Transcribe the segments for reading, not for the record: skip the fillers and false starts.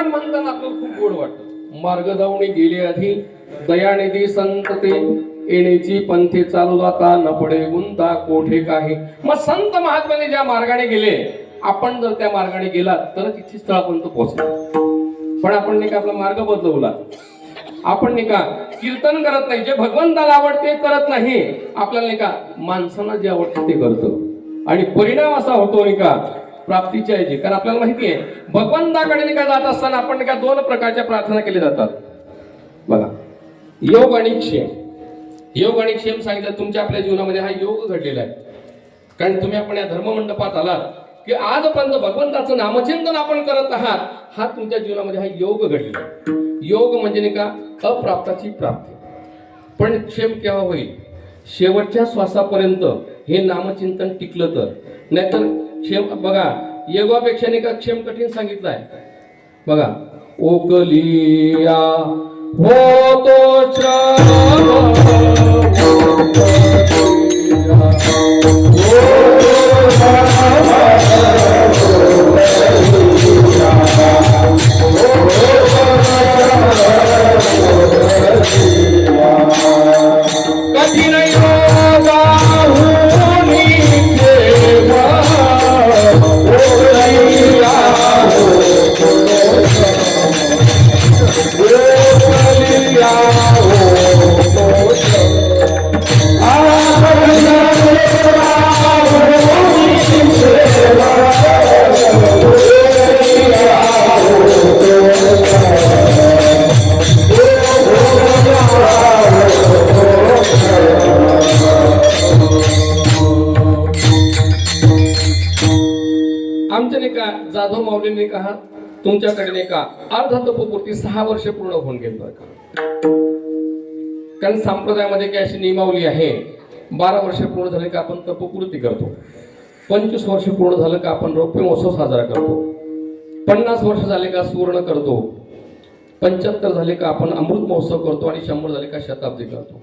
पण म्हणताना आपल्याला खूप गोड वाटतं. मार्ग धावणी गेले आधी दयानिधी संत ते, येण्याची पंथे चालू जाता न पडे गुंता कोठे काही. मग संत महात्म्याने ज्या मार्गाने गेले, आपण जर त्या मार्गाने गेला तर तिथे स्थळापर्यंत पोहोचलो. पण आपण नाही का आपला मार्ग बदलवला, आपण नाही का कीर्तन करत नाही, जे भगवंताला आवडते करत नाही, आपल्याला नाही का माणसांना जे आवडते ते करतो. आणि परिणाम असा होतो नाही का प्राप्तीच्या याची. कारण आपल्याला माहिती आहे भगवंताकडे नाही का जात असताना आपण नाही का दोन प्रकारच्या प्रार्थना केल्या जातात बघा, योग आणि क्षेम. योग आणि क्षेम सांगितलं तुमच्या आपल्या जीवनामध्ये हा योग घडलेला आहे. कारण तुम्ही आपण या धर्ममंडपात आलात की आजपर्यंत भगवंताचं नामचिंतन आपण करत आहात, हा तुमच्या जीवनामध्ये हा योग घडलेला आहे. योग म्हणजे नाही का अप्राप्ताची प्राप्ती. पण क्षेम केव्हा होईल? शेवटच्या श्वासापर्यंत हे नामचिंतन टिकलं तर. नाहीतर क्षेम बघा, योगापेक्षा नाही का क्षेम कठीण सांगितलं आहे बघा. ओकलिया होतो कठीण योगा आमच्या नाही का जाधव माऊलींनी का तुमच्याकडे नाही का अर्ध तपोपूर्ती 6 वर्ष पूर्ण होऊन गेलं का. कारण संप्रदायामध्ये काय अशी नियमावली आहे, 12 वर्ष पूर्ण झाले का आपण तपोपूर्ती करतो, 25 वर्ष पूर्ण झालं का आपण रौप्य महोत्सव साजरा करतो, 50 वर्ष झाले का सुवर्ण करतो, 75 झाले का आपण अमृत महोत्सव करतो आणि 100 झाले का शताब्दी करतो.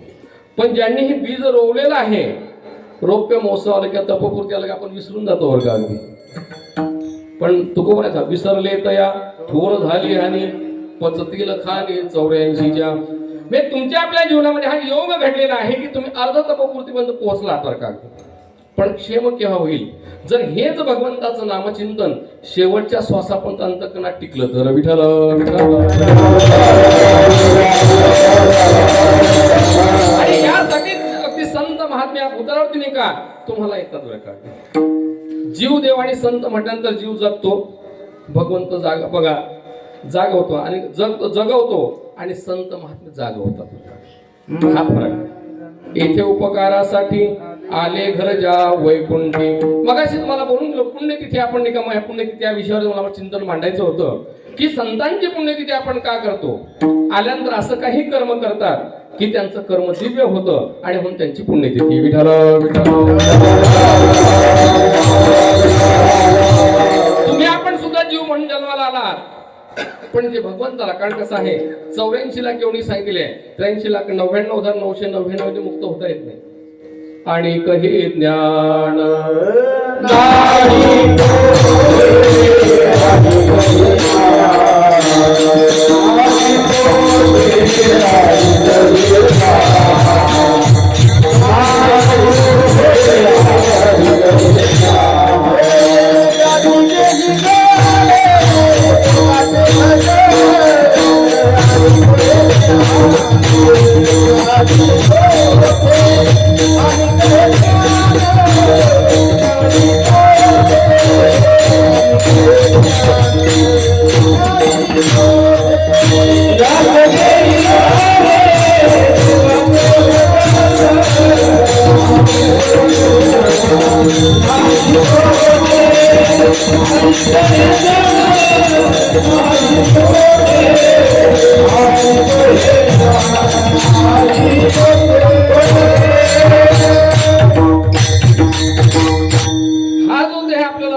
पण ज्यांनी हे बीज रोवलेलं आहे, रौप्य महोत्सव आलं किंवा तपोपूर्ती आलं का आपण विसरून जातो वर्ग अगदी. पण तुकोबाचा विसरले तया थोर झाली आणि पचतील खाली 84च्या. म्हणजे तुमच्या आपल्या जीवनामध्ये हा योग घडलेला आहे की तुम्ही अर्ध तपोपूर्तीपर्यंत पोहोचला तर का. पण क्षेम केव्हा होईल? जर हेच भगवंताचं नामचिंतन शेवटच्या श्वासापर्यंत अंतकरणात टिकलं तर. विठ्ठल आणि यासाठी अगदी संत महात्म्या उतरवती नाही का तुम्हाला येतात बरं का. जीव देव आणि संत म्हटल्यानंतर जीव जगतो, भगवंत जाग बघा जागवतो आणि जगवतो, आणि संत महात्मे जागवतात. हा फरक. येथे उपकारासाठी आले घर जा वैकुंठी. मगाशी तुम्हाला बोलून गेलो पुण्यतिथी आपण नाही का, पुण्यतिथी या विषयावर मला चिंतन मांडायचं होतं की संतांची पुण्यतिथी आपण का करतो. आल्यानंतर असं काही कर्म करतात की त्यांचं कर्म दिव्य होतं आणि म्हणून त्यांची पुण्यतिथी. विठ्ठल तुम्ही आपण सुद्धा जीव म्हणून जन्माला आलात, पण जे भगवंताला, कारण कसं आहे 84 लाख एवढी सांगितले, 83,99,999 मध्ये मुक्त होता येत नाही. आणि कहे ज्ञान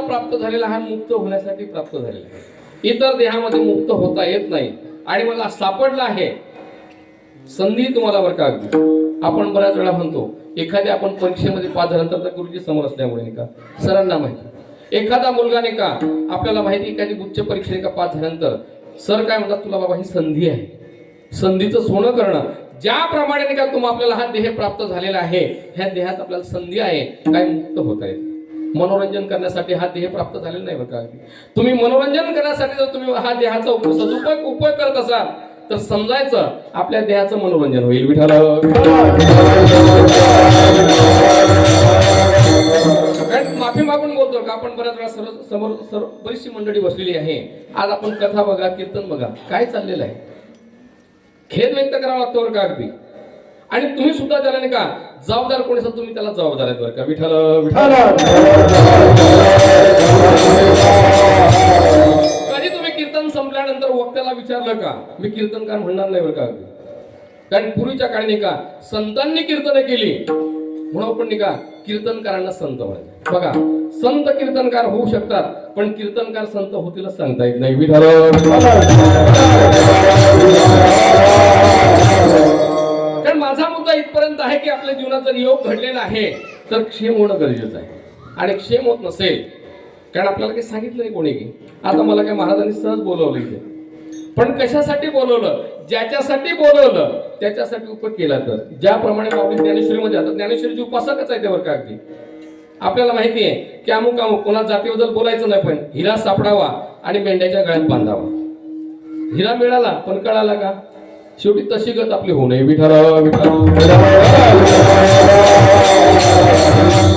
प्राप्त झालेला हा मुक्त होण्यासाठी प्राप्त झालेला आहे. इतर देहामध्ये मुक्त होता येत नाही. आणि मला सापडला आहे संधी तुम्हाला बरं का. आपण बऱ्याच वेळा म्हणतो एखाद्या आपण परीक्षेमध्ये पास झाल्यानंतर तर गुरुजी समोर असल्यामुळे नाही का सरांना माहिती, एखादा मुलगा नाही का आपल्याला माहिती एखादी उच्च परीक्षेने का पास झाल्यानंतर सर काय म्हणतात, तुला बाबा ही संधी आहे, संधीचं सोनं करणं. ज्याप्रमाणे नाही का आपल्याला हा देह प्राप्त झालेला आहे, ह्या देहात आपल्याला संधी आहे काय मुक्त होता येते. मनोरंजन करण्यासाठी हा देह प्राप्त झालेला नाही बरं का. तुम्ही मनोरंजन करण्यासाठी जर तुम्ही हा देहाचा उपयोग करत असाल तर समजायचं आपल्या देहाचं मनोरंजन होईल. विठाल माफी मागून बोलतो का आपण बऱ्याच वेळा समोर बरीचशी मंडळी बसलेली आहे. आज आपण कथा बघा, कीर्तन बघा, काय चाललेलं आहे. खेद व्यक्त करावा लागतो बरं का अगदी. आणि तुम्ही सुद्धा त्याला नाही का जबाबदार कोणी असाल, तुम्ही त्याला जबाबदार आहेत बरं का. विठाल विठाल कधी तुम्ही कीर्तन संपल्यानंतर वक्त्याला विचारलं का, मी कीर्तनकार म्हणणार नाही बरं का अगदी. कारण पूर्वीच्या काळी नाही का संतांनी कीर्तन केली म्हणून आपण नाही का कीर्तनकारांना संत म्हणायचे. बघा संत कीर्तनकार होऊ शकतात पण कीर्तनकार संत होतीलच सांगता येत नाही. विठाल कारण माझा मुद्दा इथपर्यंत आहे की आपल्या जीवनात जर योग घडलेला आहे तर क्षेम होणं गरजेचं आहे. आणि क्षेम होत नसेल, कारण आपल्याला काही सांगितलं नाही कोणी की आता मला काय महाराजांनी सहज बोलवलं इथे, पण कशासाठी बोलवलं, ज्याच्यासाठी बोलवलं त्याच्यासाठी उपयोग केला. तर ज्याप्रमाणे माऊली ज्ञानेश्वरीमध्ये आता ज्ञानेश्वरीची उपासकच आहे त्यावर का अगदी. आपल्याला माहिती आहे की अमुक कोणा जातीबद्दल बोलायचं नाही, पण हिरा सापडावा आणि मेंढ्याच्या गळ्यात बांधावा. हिरा मिळाला पण कळाला का, शेवटी तशी गत आपली होऊ नये. विठाल विठाल.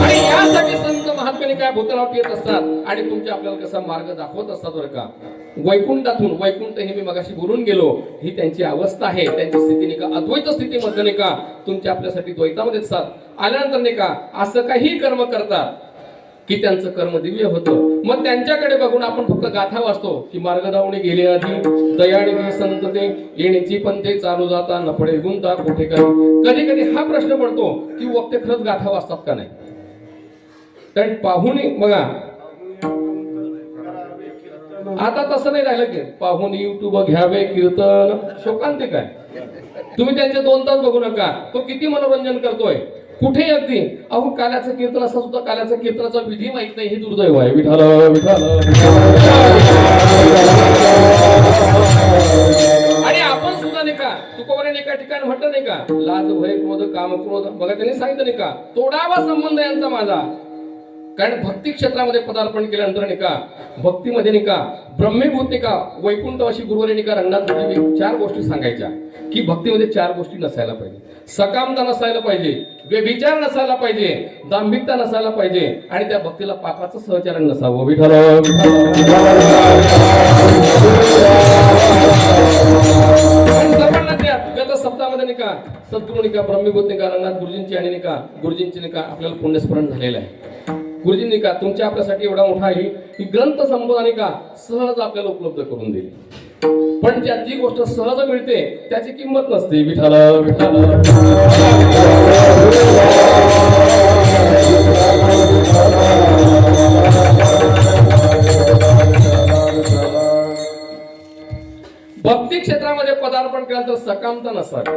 आणि यासाठी संत महात्म्याने काय भूतलावटी येत असतात आणि तुमचे आपल्याला कसा मार्ग दाखवत असतात बरं का. वैकुंठातून, वैकुंठ हे मी मगाशी बोलून गेलो, ही त्यांची अवस्था आहे, त्यांची स्थिती नाही का अद्वैत स्थितीमध्ये नाही का तुमच्या आपल्यासाठी द्वैतामध्ये असतात. आल्यानंतर नाही का असं काही कर्म करतात की त्यांचं कर्म दिव्य होतं. मग त्यांच्याकडे बघून आपण फक्त गाथा वाचतो की मार्ग धावणे गेले आधी दयानिधी संतते येण्याची पंथे चालू जाता नपडे गुंता कुठे काही. कधी कधी हा प्रश्न पडतो की वक्ते खरंच गाथा वाचतात का नाही. कारण पाहुणे बघा आता तसं नाही राहिलं की पाहून युट्यूब घ्यावे कीर्तन शोकांतिक आहे. तुम्ही त्यांचे 2 तास बघू नका, तो किती मनोरंजन करतोय कुठे अगदी. अहो काल्याचं कीर्तन असं सुद्धा काल्याचं कीर्तनाचा विधी माहित नाही, हे दुर्दैव आहे. विठाल विठाल. आणि आपण सुद्धा नाही का तुकोबाने एका ठिकाणी म्हटलं नाही का लाज भय क्रोध काम क्रोध, बघा त्यांनी सांगितलं नाही का तोडावा संबंध यांचा माझा. कारण भक्ती क्षेत्रामध्ये पदार्पण केल्यानंतर नाही का भक्तीमध्ये नाही का ब्रह्मीभूत नाही का वैकुंठवाशी गुरुवारी नाही का रंगनाथ 4 गोष्टी सांगायच्या की भक्तीमध्ये 4 गोष्टी नसायला पाहिजे. सकामता नसायला पाहिजे, व्यभिचार नसायला पाहिजे, दांभिकता नसायला पाहिजे आणि त्या भक्तीला पापाचं सहचरण नसावं. विठाल गत सप्ताहामध्ये नाही का सद्गुरू नाही का ब्रह्मीभूत नाही का रंगनाथ गुरुजींची आणि नाही का गुरुजींची नाही का आपल्याला पुण्यस्मरण झालेलं आहे. गुरुजींनी का तुमच्या आपल्यासाठी एवढा मोठा आहे की ग्रंथ संबोधन का सहज आपल्याला उपलब्ध करून दिली. पण ज्या जी गोष्ट सहज मिळते त्याची किंमत नसते. विठाल विठाल. भक्ती क्षेत्रामध्ये पदार्पण केल्यानंतर सकामता नसावी,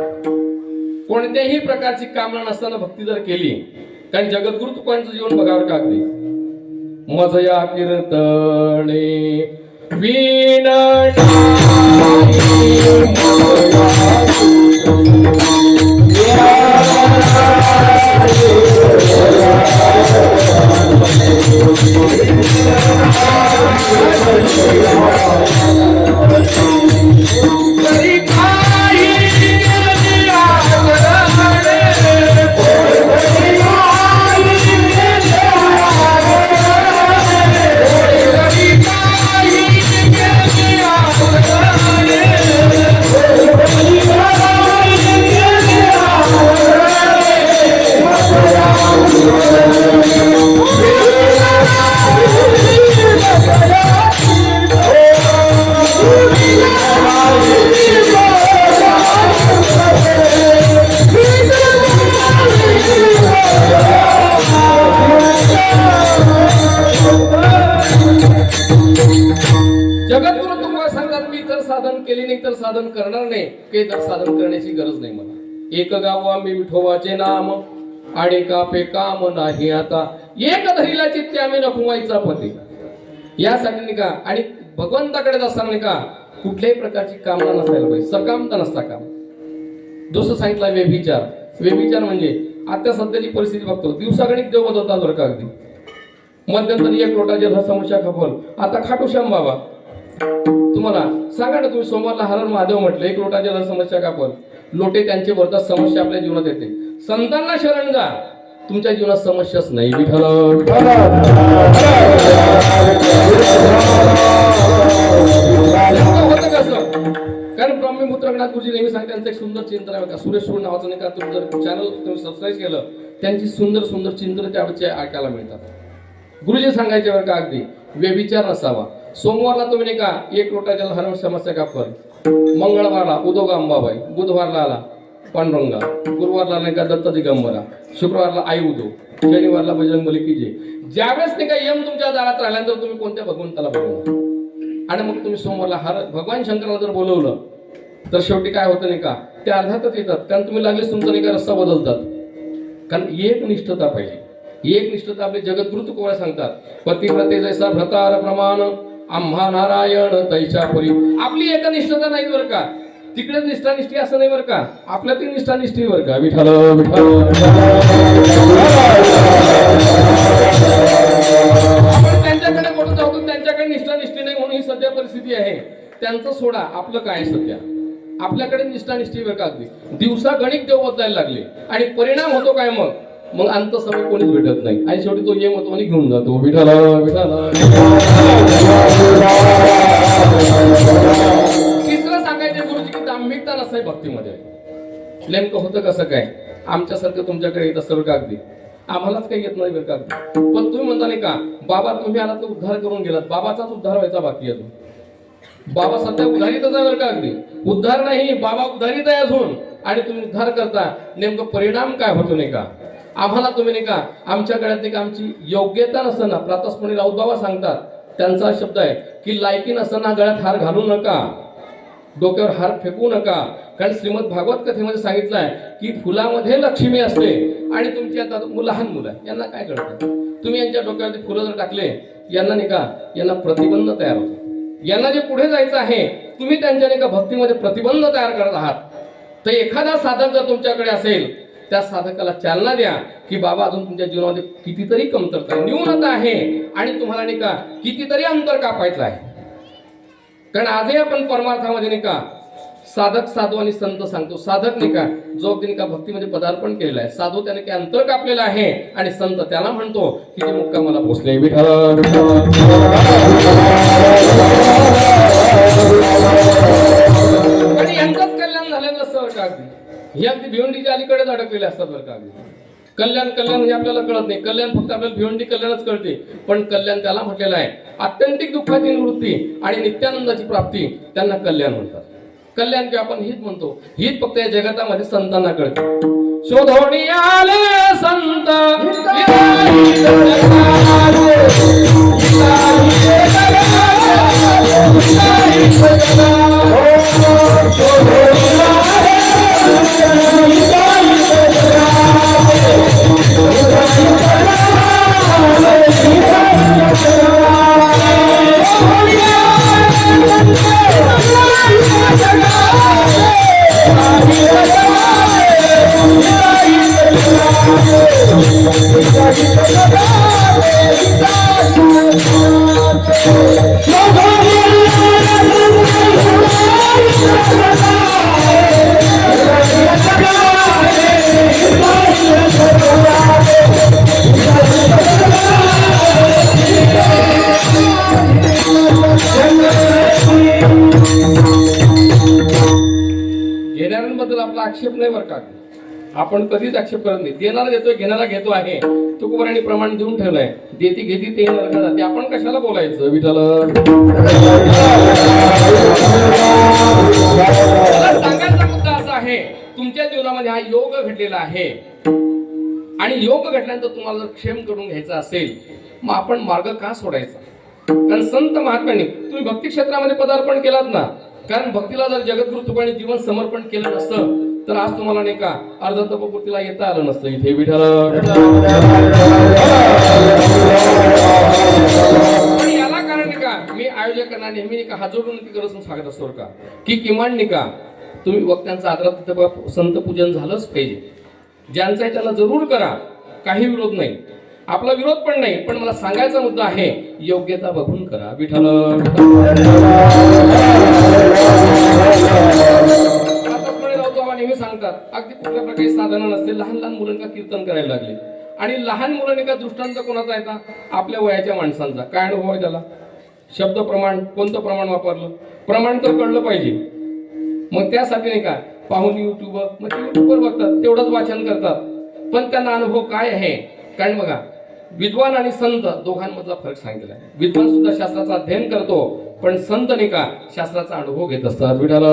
कोणत्याही प्रकारची कामना नसताना भक्ती जर केली. कारण जगद्गुरु तुकांचं जीवन बघावर का अगदी मजया कीर्तने साधन करणार नाही, काही तर साधन करण्याची गरज नाही मला. एक गावा मी विठोबाचे नाम आणि कापे काम नाही आता एक धरीला चित्ते आम्ही नकुमाईचा पती. यासाठी नाही का आणि भगवंताकडे असताना नाही का कुठल्याही प्रकारची कामना नसायला पाहिजे, सकामता नसता काम. दुसरं सांगितलं व्यभिचार. व्यभिचार म्हणजे आता सध्याची परिस्थिती बघतो, दिवसागणिक देव बदलतात बरं का. अगदी मध्यंतरी 1 लोटा जल समस्या खपल, आता खाटूश्याम बाबा. तुम्हाला सांगा ना, तुम्ही सोमवारला हर हर महादेव म्हटलं, 1 लोटा जल समस्या कापल, लोटे त्यांचे वरतात समस्या आपल्या जीवनात येते. संतांना शरण जा, तुमच्या जीवनात समस्याच नाही. विठ्ठल होतं कसं? कारण ब्रह्मपुत्र रंगनाथ गुरुजी नेहमी सांगतात, त्यांचं एक सुंदर चिंतन आहे का, सुरेश सूर नावाचं नाही का, तुम्ही जर चॅनल तुम्ही सबस्क्राईब केलं, त्यांची सुंदर सुंदर चिंतन त्यावेळेचे ऐकायला मिळतात. गुरुजी सांगायचे बरं का, अगदी व्यभिचार नसावा. सोमवारला तुम्ही नाही का 1 लोटा जल हर समस्या कापल, मंगळवारला उदोगा अंबाबाई, बुधवारला आला पांडुरंगा, गुरुवारला नाही का दत्त दिगंबरा, शुक्रवारला आई उदो, शनिवारला बजरंगबली की जय. ज्यावेळेस नाही का यम तुमच्या दारात राहिल्यानंतर तुम्ही कोणत्या भगवंताला बोलवणार, आणि मग तुम्ही सोमवारला हर भगवान शंकराला जर बोलवलं तर शेवटी काय होतं नाही का, ते अर्ध्यातच येतात. कारण तुम्ही लागलेच तुमचा नाही का रस्ता बदलतात. कारण एक निष्ठता पाहिजे. एक निष्ठता आपले जगद्गुरु तुकोबा सांगतात, पतिव्रते जैसा भ्रतार प्रमाण आम्हा नारायण तैच्या परी. आपली एकनिष्ठता नाही बरं का, तिकडेच निष्ठानिष्ठी असं नाही बरं का, आपल्यात निष्ठानिष्ठी बरं का. विठ्ठल विठ्ठल. आपण त्यांच्याकडे बोलत जातो, त्यांच्याकडे निष्ठानिष्ठी नाही म्हणून ही सध्या परिस्थिती आहे. त्यांचं सोडा, आपलं काय सध्या, आपल्याकडे निष्ठानिष्ठी बरं का. अगदी दिवसा गणित देव बदलायला लागले, आणि परिणाम होतो काय, मग अंत समय कोणीच भेटत नाही, आणि शेवटी तो ये महत्वाने घेऊन जातो. विठ्ठल विठ्ठल. तिसरं सांगायचे गुरुजी की दांभिकता नसाय भक्तीमध्ये. नेमकं होतं कसं काय, आमच्यासारखं तुमच्याकडे येत असतं का, अगदी आम्हालाच काही येत नाही बरं का. पण तुम्ही म्हणता नाही का, बाबा तुम्ही आलात तर उद्धार करून गेलात, बाबाचाच उद्धार व्हायचा बाकी अजून. बाबा सध्या उद्धारीतच आहे बरं का. अगदी उद्धार नाही, बाबा उद्धारीत आहे अजून, आणि तुम्ही उद्धार करता. नेमकं परिणाम काय होतो नाही का, आम्हाला तुम्ही नाही का, आमच्या गळ्यात नाही का आमची योग्यता नसताना, प्रातस्मरणी राऊत बाबा सांगतात, त्यांचा शब्द आहे की लायकी नसताना गळ्यात हार घालू नका, डोक्यावर हार फेकू नका. कारण श्रीमद भागवत कथेमध्ये सांगितलं आहे की फुलामध्ये लक्ष्मी असते, आणि तुमची आता लहान मुलं यांना काय कळतं, तुम्ही यांच्या डोक्यावरती फुलं जर टाकले, यांना नाही का, यांना प्रतिबंध तयार होतो. यांना जे पुढे जायचं आहे, तुम्ही त्यांच्या नाही का भक्तीमध्ये प्रतिबंध तयार करत आहात. तर एखादा साधक जर तुमच्याकडे असेल, त्या साधकाला चालना द्या की बाबा अजून तुमच्या जीवनामध्ये कितीतरी कमतरता न्यूनता आहे, आणि तुम्हाला नाही का कितीतरी अंतर कापायचं आहे. कारण आजही आपण परमार्थामध्ये नाही का साधक साधू आणि संत सांगतो. साधक नाही का जो अगदी का भक्तीमध्ये पदार्पण केलेला आहे, साधू त्याने काही अंतर कापलेलं आहे, आणि संत त्याला म्हणतो की ते मुक्कामाला पोहोचले. विठ्ठल आणि यांचंच कल्याण झालेलं नसतं बरं का. अगदी हे अगदी भिवंडीच्या अलीकडेच अडकलेले असतात बरं का. अगदी कल्याण कल्याण हे आपल्याला कळत नाही. कल्याण फक्त आपल्याला भिवंडी कल्याणच कळते, पण कल्याण त्याला म्हटलेलं आहे आत्यंतिक दुःखाची निवृत्ती आणि नित्यानंदाची प्राप्ती, त्यांना कल्याण म्हणतात. कल्याण किंवा आपण हित म्हणतो, हित फक्त या जगतामध्ये संतांना कळते. शोधोणी आले संत घेणाऱ्यांबद्दल आपला आक्षेप नाही बरं का. आपण कधीच आक्षेप करत नाही. देणारा देतोय, घेणारा घेतो आहे. तुकोबारांनी प्रमाण देऊन ठेवलंय, देती घेती ते नरका जाते. आपण कशाला बोलायचं. विठ्ठल सांगायचा मुद्दा असा आहे, तुमच्या जीवनामध्ये हा योग घडलेला आहे, आणि योग घडल्यानंतर तुम्हाला जर क्षेम करून घ्यायचा असेल, मग आपण मार्ग का सोडायचा. कारण संत महात्म्यांनी तुम्ही भक्ती क्षेत्रामध्ये पदार्पण केलात ना, कारण भक्तीला जर जगद्गुरु तुकोबांनी जीवन समर्पण केलं नसतं तर आज तुम्हाला नाही का अर्ध तपपूर्तीला येता आलं नसतं इथे. विठ्ठल याला कारण का मी आयोजकांना नेहमी नाही का हात जोडून ती गरज सांगत असतो का की किमान नाही का तुम्ही वक्त्यांचा आदरात तिथं संत पूजन झालंच पाहिजे. ज्यांचं आहे त्याला जरूर करा, काही विरोध नाही, आपला विरोध पण नाही, पण मला सांगायचा मुद्दा आहे योग्यता बघून करा. विठ्ठल नेहमी सांगतात अगदी कुठल्या प्रकारची साधनं नसते, लहान लहान मुलांना कीर्तन करायला लागले आणि लहान मुलांनी का दृष्टांत कोणाचा येता आपल्या वयाच्या माणसांचा. काय अनुभव आहे त्याला? शब्द प्रमाण, कोणतं प्रमाण वापरलं, प्रमाण तर कळलं पाहिजे. मग त्यासाठी नाही का पाहून युट्यूबवर मग ते युट्यूबवर बघतात, तेवढंच वाचन करतात, पण त्यांना अनुभव काय आहे? कारण बघा विद्वान आणि संत दोघांमधला फरक सांगितला आहे. विद्वान सुद्धा शास्त्राचा अध्ययन करतो, पण संत नाही का शास्त्राचा अनुभव घेत असतात. विठ्ठल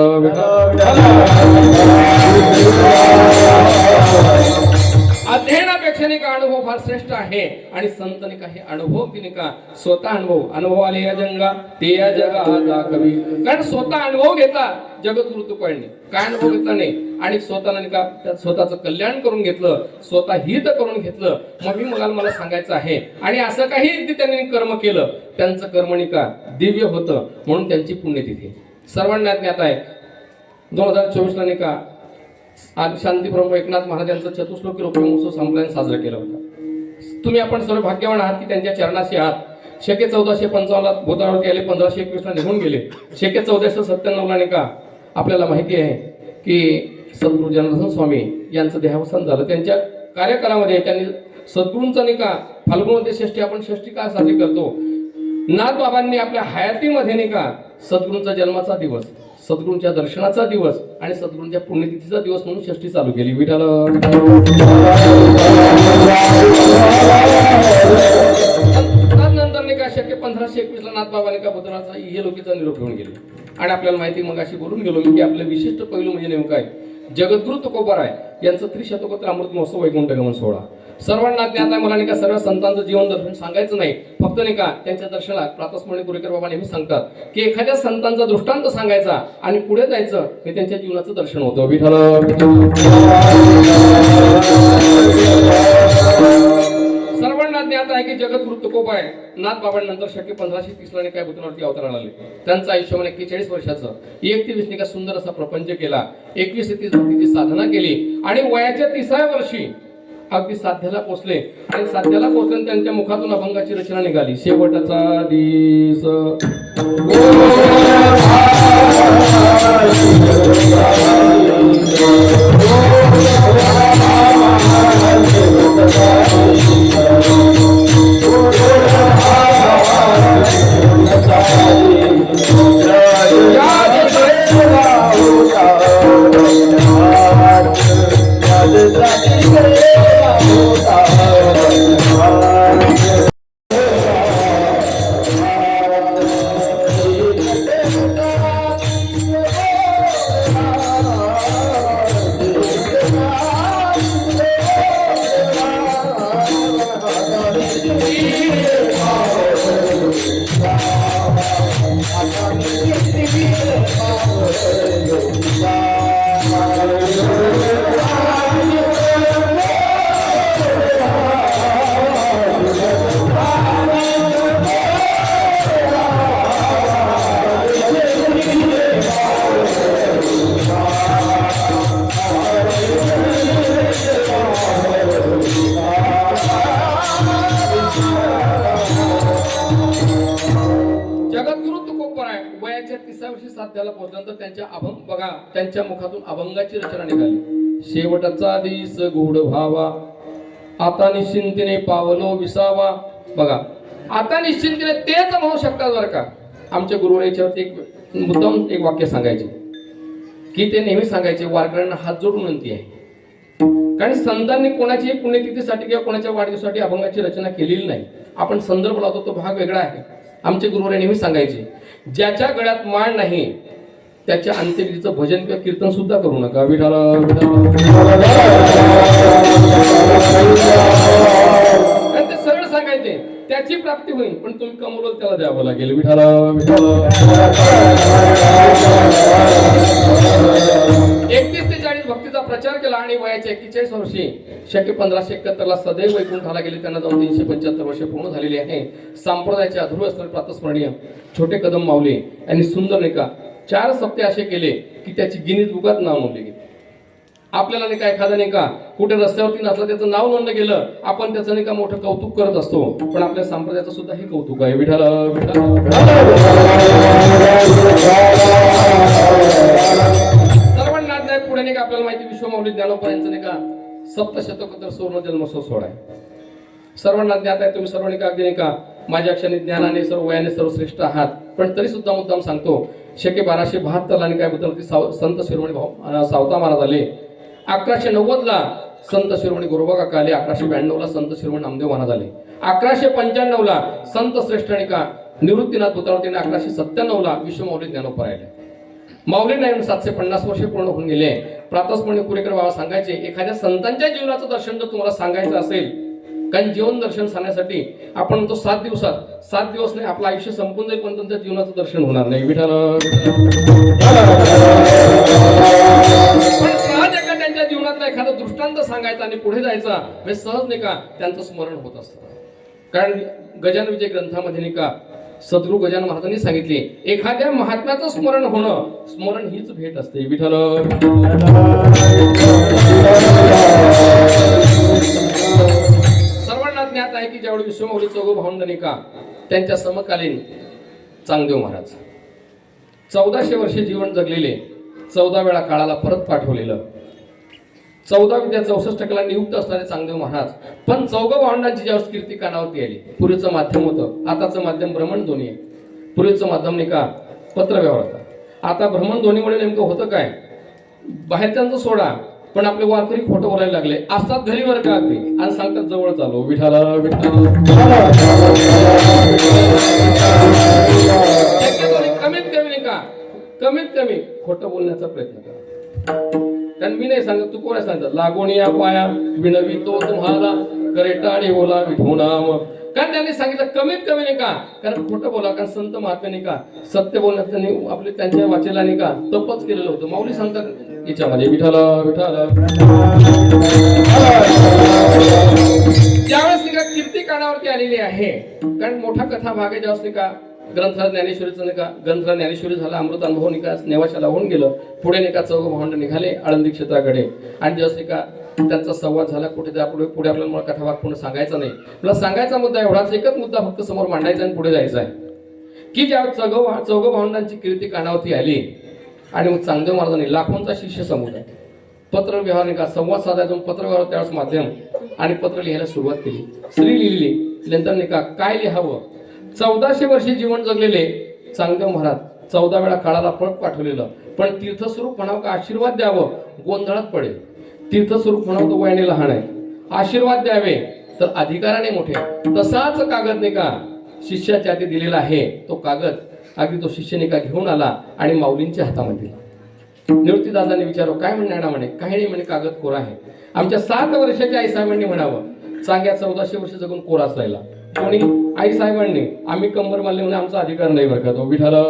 अध्ययनापेक्षा नाही का अनुभव फार श्रेष्ठ आहे आणि संत नाही का हे अनुभव नाही का स्वतः अनुभव आले या जंगा ते या जगा कवी. कारण स्वतः अनुभव घेतला जगद्गुरु तुकाळने, काय अनुभव घेतला नाही आणि स्वतःला नाही का स्वतःचं कल्याण करून घेतलं, स्वतः हित करून घेतलं. मग मला सांगायचं आहे आणि असं काही त्यांनी कर्म केलं, त्यांचं कर्म नाही का दिव्य होतं म्हणून त्यांची पुण्यतिथी सर्वांना ज्ञात आहे. 2024 ला नाही का शांतीप्रभू एकनाथ महाराजांचा चतुश्लोकी रौप्य महोत्सव संपल्याने साजरा केला होता. तुम्ही आपण सर्व भाग्यवान आहात की त्यांच्या चरणाशी आहात. शके 1455 ला भूतावरती आले, 1521 ला निघून गेले. शके 1497 ला नाही का आपल्याला माहिती आहे की सद्गुरू जनार्दन स्वामी यांचं देहावसान झालं. त्यांच्या कार्यकालामध्ये त्यांनी सद्गुरूंचा नाही का फाल्गुन षष्ठी, आपण षष्ठी का साजरी करतो, नाथ बाबांनी आपल्या हयातीमध्ये नाही का सद्गुरूंचा जन्माचा दिवस, सद्गुरूंच्या दर्शनाचा दिवस आणि सद्गुरूंच्या पुण्यतिथीचा दिवस म्हणून षष्ठी चालू केली. विठ्ठल त्यानंतर नाही का शक्य 1521 ला नाथ बाबाने का बुधनाचा इहलोकीचा निरोप घेऊन गेले. आणि आपल्याला माहिती मग अशी बोलून गेलो मी की आपलं विशिष्ट पैलू म्हणजे नेमकं काय जगद्गुरु तुकोबाराय यांचं त्रिशतकोत्तर अमृत महोत्सव वैकुंठगमन सोहळा सर्वांना ज्ञात आहे. मला नाही का सर्व संतांचं जीवन दर्शन सांगायचं नाही, फक्त नाही का त्यांच्या दर्शनाला प्रातस्मरणी कुरेकर बाबा नेहमी सांगतात की एखाद्या संतांचा दृष्टांत सांगायचा आणि पुढे जायचं हे त्यांच्या जीवनाचं दर्शन होतं. विठ्ठल सर्वांना ज्ञात आहे की जगद्गुरु तुकोबाय नाथ बाबांनंतर शक्य 1530 ला काय भूतनावरती अवतराला आले. त्यांचं आयुष्य म्हणजे 41 वर्षाचं. 31 का सुंदर असा प्रपंच केला, 21 भक्तीची साधना केली आणि वयाच्या 30व्या वर्षी अगदी साध्याला पोचले आणि साध्याला पोचल्याने त्यांच्या मुखातून अभंगाची रचना निघाली. शेवटचा दिस साध्याला पोहोचल्यानंतर त्यांच्या अभंग बघा त्यांच्या मुखातून अभंगाची रचना निघाली. शेवटचा दिस गूढ व्हावा आता निश्चिंतीने पावलो विसावा. बघा आता निश्चिंतीने तेच म्हणू शकतात बरं का. आमच्या गुरुवर याच्यावरती एक मुद्दाम एक वाक्य सांगायचे की ते नेहमी सांगायचे वारकऱ्यांना हात जोडून विनंती आहे, कारण संतांनी कोणाची पुण्यतिथीसाठी किंवा कोणाच्या वाढदिवसासाठी अभंगाची रचना केलेली नाही. आपण संदर्भ लावतो तो भाग वेगळा आहे. आमचे गुरुवर नेहमी सांगायचे ज्याच्या गळ्यात माळ नाही त्याच्या अंत्यविधीचं भजन किंवा कीर्तन सुद्धा करू नका. विठ्ठल ते सरळ सांगायचे त्याची प्राप्ती होईल पण तुम्ही कमवलं त्याला द्यावं लागेल. विठ्ठल 31 ते 40 भक्तीचा प्रचार केला आणि वयाच्या 41 वर्षी शके 1571 ला सदैव वैकुंठाला गेले. त्यांना जाऊन 375 वर्षे पूर्ण झालेली आहे. संप्रदायाचे अधूर असणारे प्रातस्मरणीय छोटे कदम माऊली यांनी सुंदर नाही का 4 सप्ते असे केले की त्याची गिनीज बुकात नाव नोंदले गेले. आपल्याला नाही का एखादा नाही का कुठे रस्त्यावरती नसलं त्याचं नाव नोंदलं गेलं आपण त्याचं नाही का मोठं कौतुक करत असतो. पण आपल्या संप्रदायाचं सुद्धा हे कौतुक आहे. विठ्ठल सर्वांना नाही पुढे नाही का आपल्याला माहिती विश्वमाऊली ज्ञानोबा यांचं नाही का सप्तशतकोत्तर सुवर्ण जन्मोत्सव सोहळा आहे. सर्वांना ज्ञात आहे. तुम्ही सर्वांनी का अगदी नाही का माझ्या क्षणी ज्ञानाने सर्व वयाने सर्व श्रेष्ठ आहात. पण तरी सुद्धा मुद्दाम सांगतो शके 1272 आणि काय बद्दल संत शिरोमणी सावता महाराज आले. 1190 ला संत शिरोमणी गुरुबा काका आले. 1192 ला संत शिरोमणी नामदेव महाराज आले. 1195 ला संत श्रेष्ठ आणि का निवृत्तीनाथ भूतावरती 1197 ला विश्वमाऊली ज्ञानोबा राहिले. माऊली नाही 750 वर्षे पूर्ण होऊन गेले. प्रातस्मरणीय कुरेकर बाबा सांगायचे एखाद्या संतांच्या जीवनाचं दर्शन जर तुम्हाला सांगायचं असेल कारण जीवन दर्शन सांगण्यासाठी आपण तो 7 दिवस नाही आपलं आयुष्य संपून जाईल पण त्यांच्या जीवनाचं दर्शन होणार नाही. विठ्ठल त्यांच्या जीवनातला एखादा दृष्टांत सांगायचा आणि पुढे जायचा म्हणजे सहज नाही का त्यांचं स्मरण होत असतं. कारण गजानन विजय ग्रंथामध्ये नाही का सद्गुरू गजानन महाराजांनी सांगितले एखाद्या महात्म्याचं स्मरण होणं स्मरण हीच भेट असते. विठ्ठल सर्वांना ज्ञात आहे की ज्यावेळी विश्वमाऊली चौघ भावंड का त्यांच्या समकालीन चांगदेव महाराज 1400 वर्षे जीवन जगलेले 14 वेळा काळाला परत पाठवलेलं 14 विद्या 64 कला नियुक्त असणारे चांगदेव महाराज पण चौघ भावंडांची ज्यावेळेस कीर्ती कानावरती आली. पूर्वीचं माध्यम होतं आताचं माध्यम भ्रमणध्वनी आहे. पूर्वीचं माध्यम नाही का पत्र व्यवहार होता. आता भ्रमणध्वनीमुळे नेमकं होतं काय बाहेरच्यांचं सोडा पण आपले वारकरी खोटं बोलायला लागले असतात घरी वर का अगदी आणि सांगतात जवळ चालू विठाला कमीत कमी खोटं बोलण्याचा प्रयत्न करा. कारण मी नाही सांगत तू कोणा सांगत लागून या पाया विनवितो तुम्हाला करेटा आणि बोला विठू नाम. कारण त्यांनी सांगितलं कमीत कमी नाही का कारण खोटं बोला कारण संत महात्मा नाही का सत्य बोलण्यात त्यांनी आपले त्यांच्या वाचेला नाही का तपच केलेलं होतं. माऊली सांगतात याच्यामध्ये विठाला विठाला ज्यावेळेस नाही का कीर्ती कानावरती आलेली आहे कारण मोठा कथा भाग आहे ज्यावेळेस नाही का ग्रंथराज ज्ञानेश्वरीचं नाही का ग्रंथराज ज्ञानेश्वरी झाला अमृत अनुभव निका नेवाशाला होऊन गेलं. पुढे नाही का चौघ भावंड निघाले आळंदी क्षेत्राकडे आणि जसं का त्यांचा संवाद झाला कुठे पुढे आपल्याला मला कथा भाग पूर्ण सांगायचा नाही. मला सांगायचा मुद्दा एवढाच एकच मुद्दा फक्त समोर मांडायचा आणि पुढे जायचा आहे की ज्या चौघ भावंडांची कीर्ती कानावरती आली आणि मग चांगदेव महाराजांनी लाखोंचा शिष्य समुदाय पत्र व्यवहार नाही का संवाद साधायचा पत्र व्यवहार त्यावेळेस माध्यम आणि पत्र लिहायला सुरुवात केली. श्री लिहिली नंतर नाही का काय लिहावं 1400 वर्षे जीवन जगलेले चांगदेव महाराज 14 वेळा काळाला परत पाठवलेलं पण तीर्थस्वरूप म्हणावं का आशीर्वाद द्यावं गोंधळात पडेल. तीर्थस्वरूप म्हणावं तो वयाने लहान आहे आशीर्वाद द्यावे तर अधिकाराने मोठे. तसाच कागद नाही का शिष्याच्या हाती दिलेला आहे. तो कागद अगदी तो शिष्य नाही का घेऊन आला आणि माऊलींच्या हातामध्ये निवृत्ती दादांनी विचारलं काय म्हणणार म्हणे काही नाही म्हणे कागद कोरा आहे. आमच्या 7 वर्षाच्या आई साहेबांनी म्हणावं चांगल्या 1400 वर्ष जगून कोराच राहिला. कोणी आई साहेबांनी आम्ही कंबर मारले म्हणजे आमचा अधिकार नाही बरं का तो विठाला.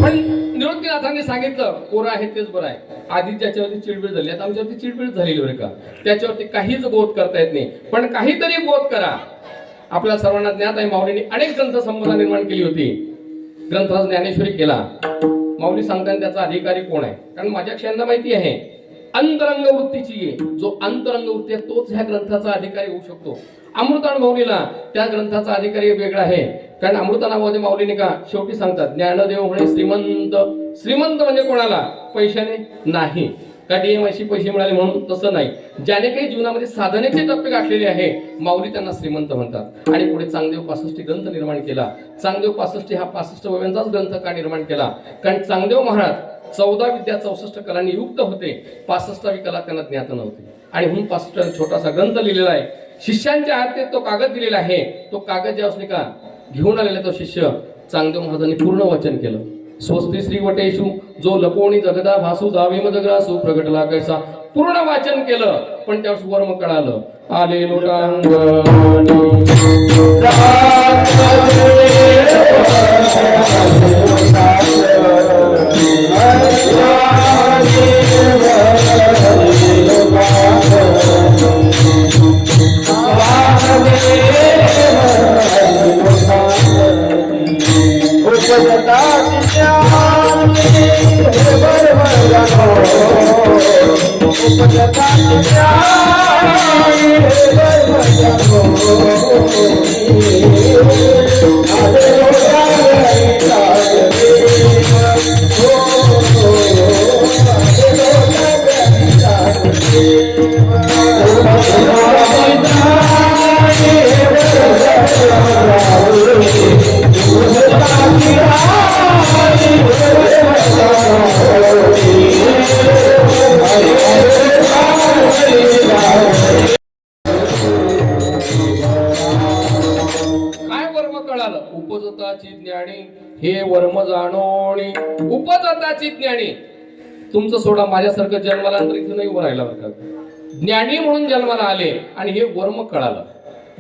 पण निवृत्तीनाथांनी सांगितलं कोरा आहे तेच बरं आहे. आधी ज्याच्यावरती चिडबिड झाली आता आमच्यावरती चिडबिड झालेली बरं का त्याच्यावरती काहीच बोध करता येत नाही पण काहीतरी बोध करा. आपल्या सर्वांना ज्ञात आहे माऊलींनी अनेक ग्रंथ संपदा निर्माण केली होती. ग्रंथराज ज्ञानेश्वरी केला. माऊली सांगताना त्याचा अधिकारी कोण आहे कारण माझ्या क्षयांना माहिती आहे अंतरंग वृत्तीची आहे. जो अंतरंग वृत्ती आहे तोच ह्या ग्रंथाचा अधिकारी होऊ शकतो. अमृतानुभवलीला त्या ग्रंथाचा अधिकारी वेगळा आहे कारण अमृतानुभवमध्ये माऊलीने का शेवटी सांगतात ज्ञानदेव म्हणे श्रीमंत. श्रीमंत म्हणजे कोणाला पैशाने नाही का डीएमआयशी पैसे मिळाले म्हणून तसं नाही. ज्याने काही जीवनामध्ये साधनेचे टप्पे गाठलेले आहे माऊली त्यांना श्रीमंत म्हणतात. आणि पुढे चांगदेव 65 ग्रंथ निर्माण केला. चांगदेव 65 हा 65 वयांचाच ग्रंथ का निर्माण केला कारण चांगदेव महाराज 14 विद्या 64 कलांनी युक्त होते. 65वी कला त्यांना ज्ञात नव्हती आणि म्हणून 65 छोटासा ग्रंथ लिहिलेला आहे. शिष्यांच्या हाती तो कागद दिलेला आहे. तो कागद ज्यावेळेस का घेऊन आलेला तो शिष्य चांगदेव महाराजांनी पूर्ण वाचन केलं. स्वस्ती श्री वटेशू जो लपोणी जगदा भासू जावे मदग्रासू प्रगटला कैसा पूर्ण वाचन केलं पण त्यावेळेस वर्म कळालं आले लोटांगणी उपजताची ज्ञानी हे वर्म जाणोणी उपजताची ज्ञानी तुमचं सोडा माझ्यासारखं जन्माला इथं नाही उभं राहिला बरं का ज्ञानी म्हणून जन्माला आले आणि हे वर्म कळालं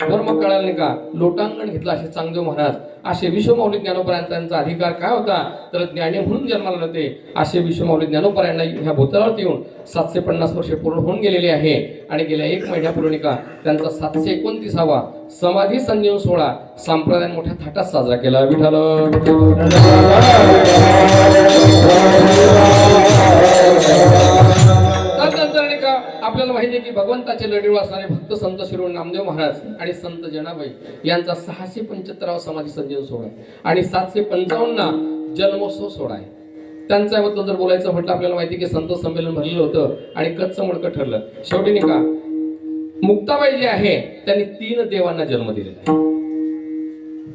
वर्म कळालं नाही का लोटांगण घेतलं असे चांगदेव महाराज असे विश्वमौली ज्ञानोबरायांचा अधिकार काय होता तर ज्ञानी म्हणून जन्माला होते असे विश्वमौली ज्ञानोबरायांना ह्या भूतलावरती येऊन 750 वर्षे पूर्ण होऊन गेलेले आहे आणि गेल्या 1 महिन्यापूर्वी का त्यांचा 729वा समाधी संजीवन सोहळा संप्रदायाने मोठ्या थाटात साजरा केला विठ्ठल आपल्याला माहिती आहे की भगवंताचे लढीव असणारे भक्त संत शिरोमणी नामदेव महाराज आणि संत जनाबाई यांचा 675वा समाधी संजीवन सोहळा आणि 755 जन्मोत्सव सोहळा आहे त्यांच्याबद्दल जर बोलायचं म्हटलं आपल्याला माहिती की संत संमेलन भरलेलं होतं आणि कच्चं मुडकं ठरलं शेवटी नाही का मुक्ताबाई जे आहे त्यांनी 3 देवांना जन्म दिलेला आहे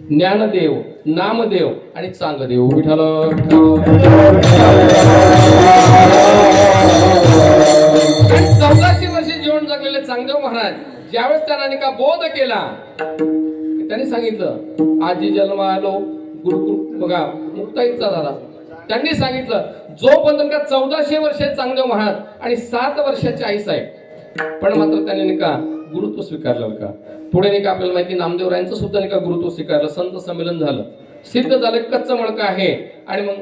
ज्ञानदेव नामदेव आणि चांगदेव विठ्ठल 1400 वर्षे जीवन जगलेले चांगदेव महाराज ज्यावेळेस त्यांना का बोध केला त्यांनी सांगितलं आजी जन्म आलो गुरुकुल बघा मुक्ताईचा झाला त्यांनी सांगितलं जोपर्यंत का 1400 वर्षे चांगदेव महाराज आणि 7 वर्षाचे आई साहेब पण मात्र त्यांनी का गुरुत्व स्वीकारलं का पुढे नाही का आपल्याला माहिती नामदेवरायांचं सुद्धा नाही का गुरुत्व स्वीकारलं संत संमेलन झालं सिद्ध झालं कच्चं मळकं आहे आणि मग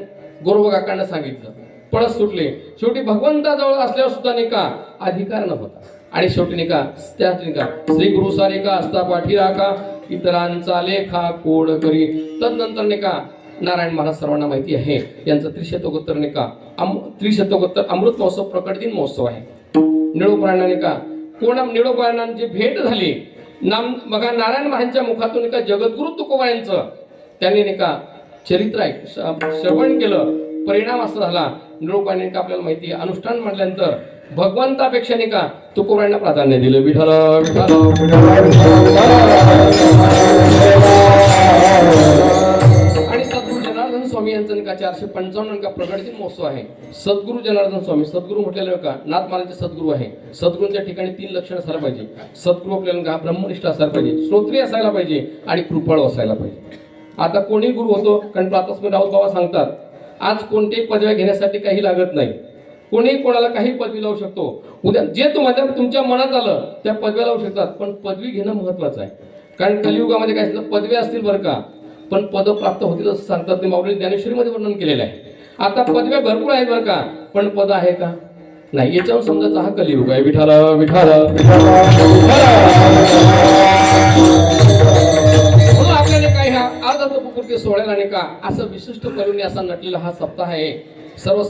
गोरबा काकांना सांगितलं पळत सुटले शेवटी भगवंताजवळ असल्यावर सुद्धा नाही का अधिकार नव्हता आणि शेवटी नाही का त्यात नाही का श्री गुरु सारे का असता पाठी राखा इतरांचा लेखा कोड करी तदनंतर नाही का नारायण महाराज सर्वांना माहिती आहे यांचं त्रिशतकोत्तर नाही का त्रिशतकोत्तर अमृत महोत्सव प्रकट दिन महोत्सव आहे निळोपरायणाने का कोण निळोपरायणांची भेट झाली नाम बघा नारायण महाराजांच्या मुखातून का जगद्गुरु तुकोबायांचं त्यांनी नाही का चरित्र श्रवण केलं परिणाम असा झाला निळोबाने का आपल्याला माहिती आहे अनुष्ठान म्हटल्यानंतर भगवंतापेक्षा नाही का तुकोबांना प्राधान्य दिलं विठ्ठल आणि सद्गुरु जनार्दन स्वामी यांचं का 455 का प्रकट दिन महोत्सव आहे सद्गुरु जनार्दन स्वामी सद्गुरु म्हटलेलं का नाथ महाराजांचे सद्गुरु आहे सद्गुरूंच्या ठिकाणी 3 लक्षण असायला पाहिजे सद्गुरु आपल्याला का ब्रह्मनिष्ठ असायला पाहिजे श्रोत्री असायला पाहिजे आणि कृपाळू असायला पाहिजे आता कोणी गुरु होतो कारण प्रातस्मय राऊत बाबा सांगतात आज कोणत्याही पदव्या घेण्यासाठी काही लागत नाही कोणी कोणाला काही पदवी लावू शकतो उद्या जे तुम्हाला तुमच्या मनात आलं त्या पदव्या लावू शकतात पण पदवी घेणं महत्वाचं आहे कारण कलियुगामध्ये काय पदव्या असतील बरं का पण पद प्राप्त होतील असं सांगतात ते माऊली ज्ञानेश्वरीमध्ये वर्णन केलेलं आहे आता पदव्या भरपूर आहेत बरं का पण पद आहे का नाही याच्यावर समजायचा हा कलियुग आहे विठ्ठल विठ्ठल म्हणून आपल्याला काय ह्या आदतपूर्ती सोहळ्याला नाही का असं विशिष्ट करून असा नटलेला हा सप्ताह आहे सर्व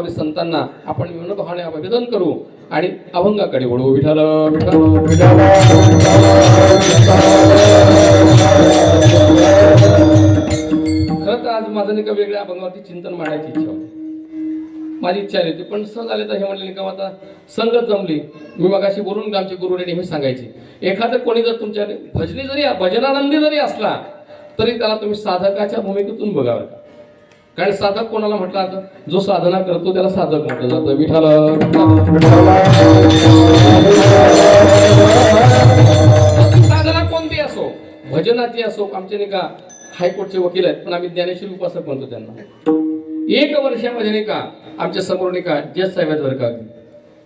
संतांना आपण विनोभावाने अभिवादन करू आणि अभंगाकडे वळू विठ्ठल खरं तर आज माझं नाही का वेगळ्या अभंगावरती चिंतन मांडायची इच्छा होती माझी इच्छा होती पण सहज आले तर हे म्हणले का आता संगत जमली मी मगाशी बोलून आमचे गुरुने नेहमी सांगायचे एखादं कोणी जर तुमच्या भजनी जरी भजनानंदी जरी असला तरी त्याला तुम्ही साधकाच्या भूमिकेतून बघावं कारण साधक कोणाला म्हटलं जातं जो साधना करतो त्याला साधक म्हटलं जातं विठ्ठल साधना कोणती असो भजनाची असो आमचे नाही का हायकोर्टचे वकील आहेत पण आम्ही ज्ञानेश्वरी उपासक म्हणतो त्यांना 1 वर्षामध्ये नाही का आमच्या समोर नाही का जज साहेब आहेत बरं का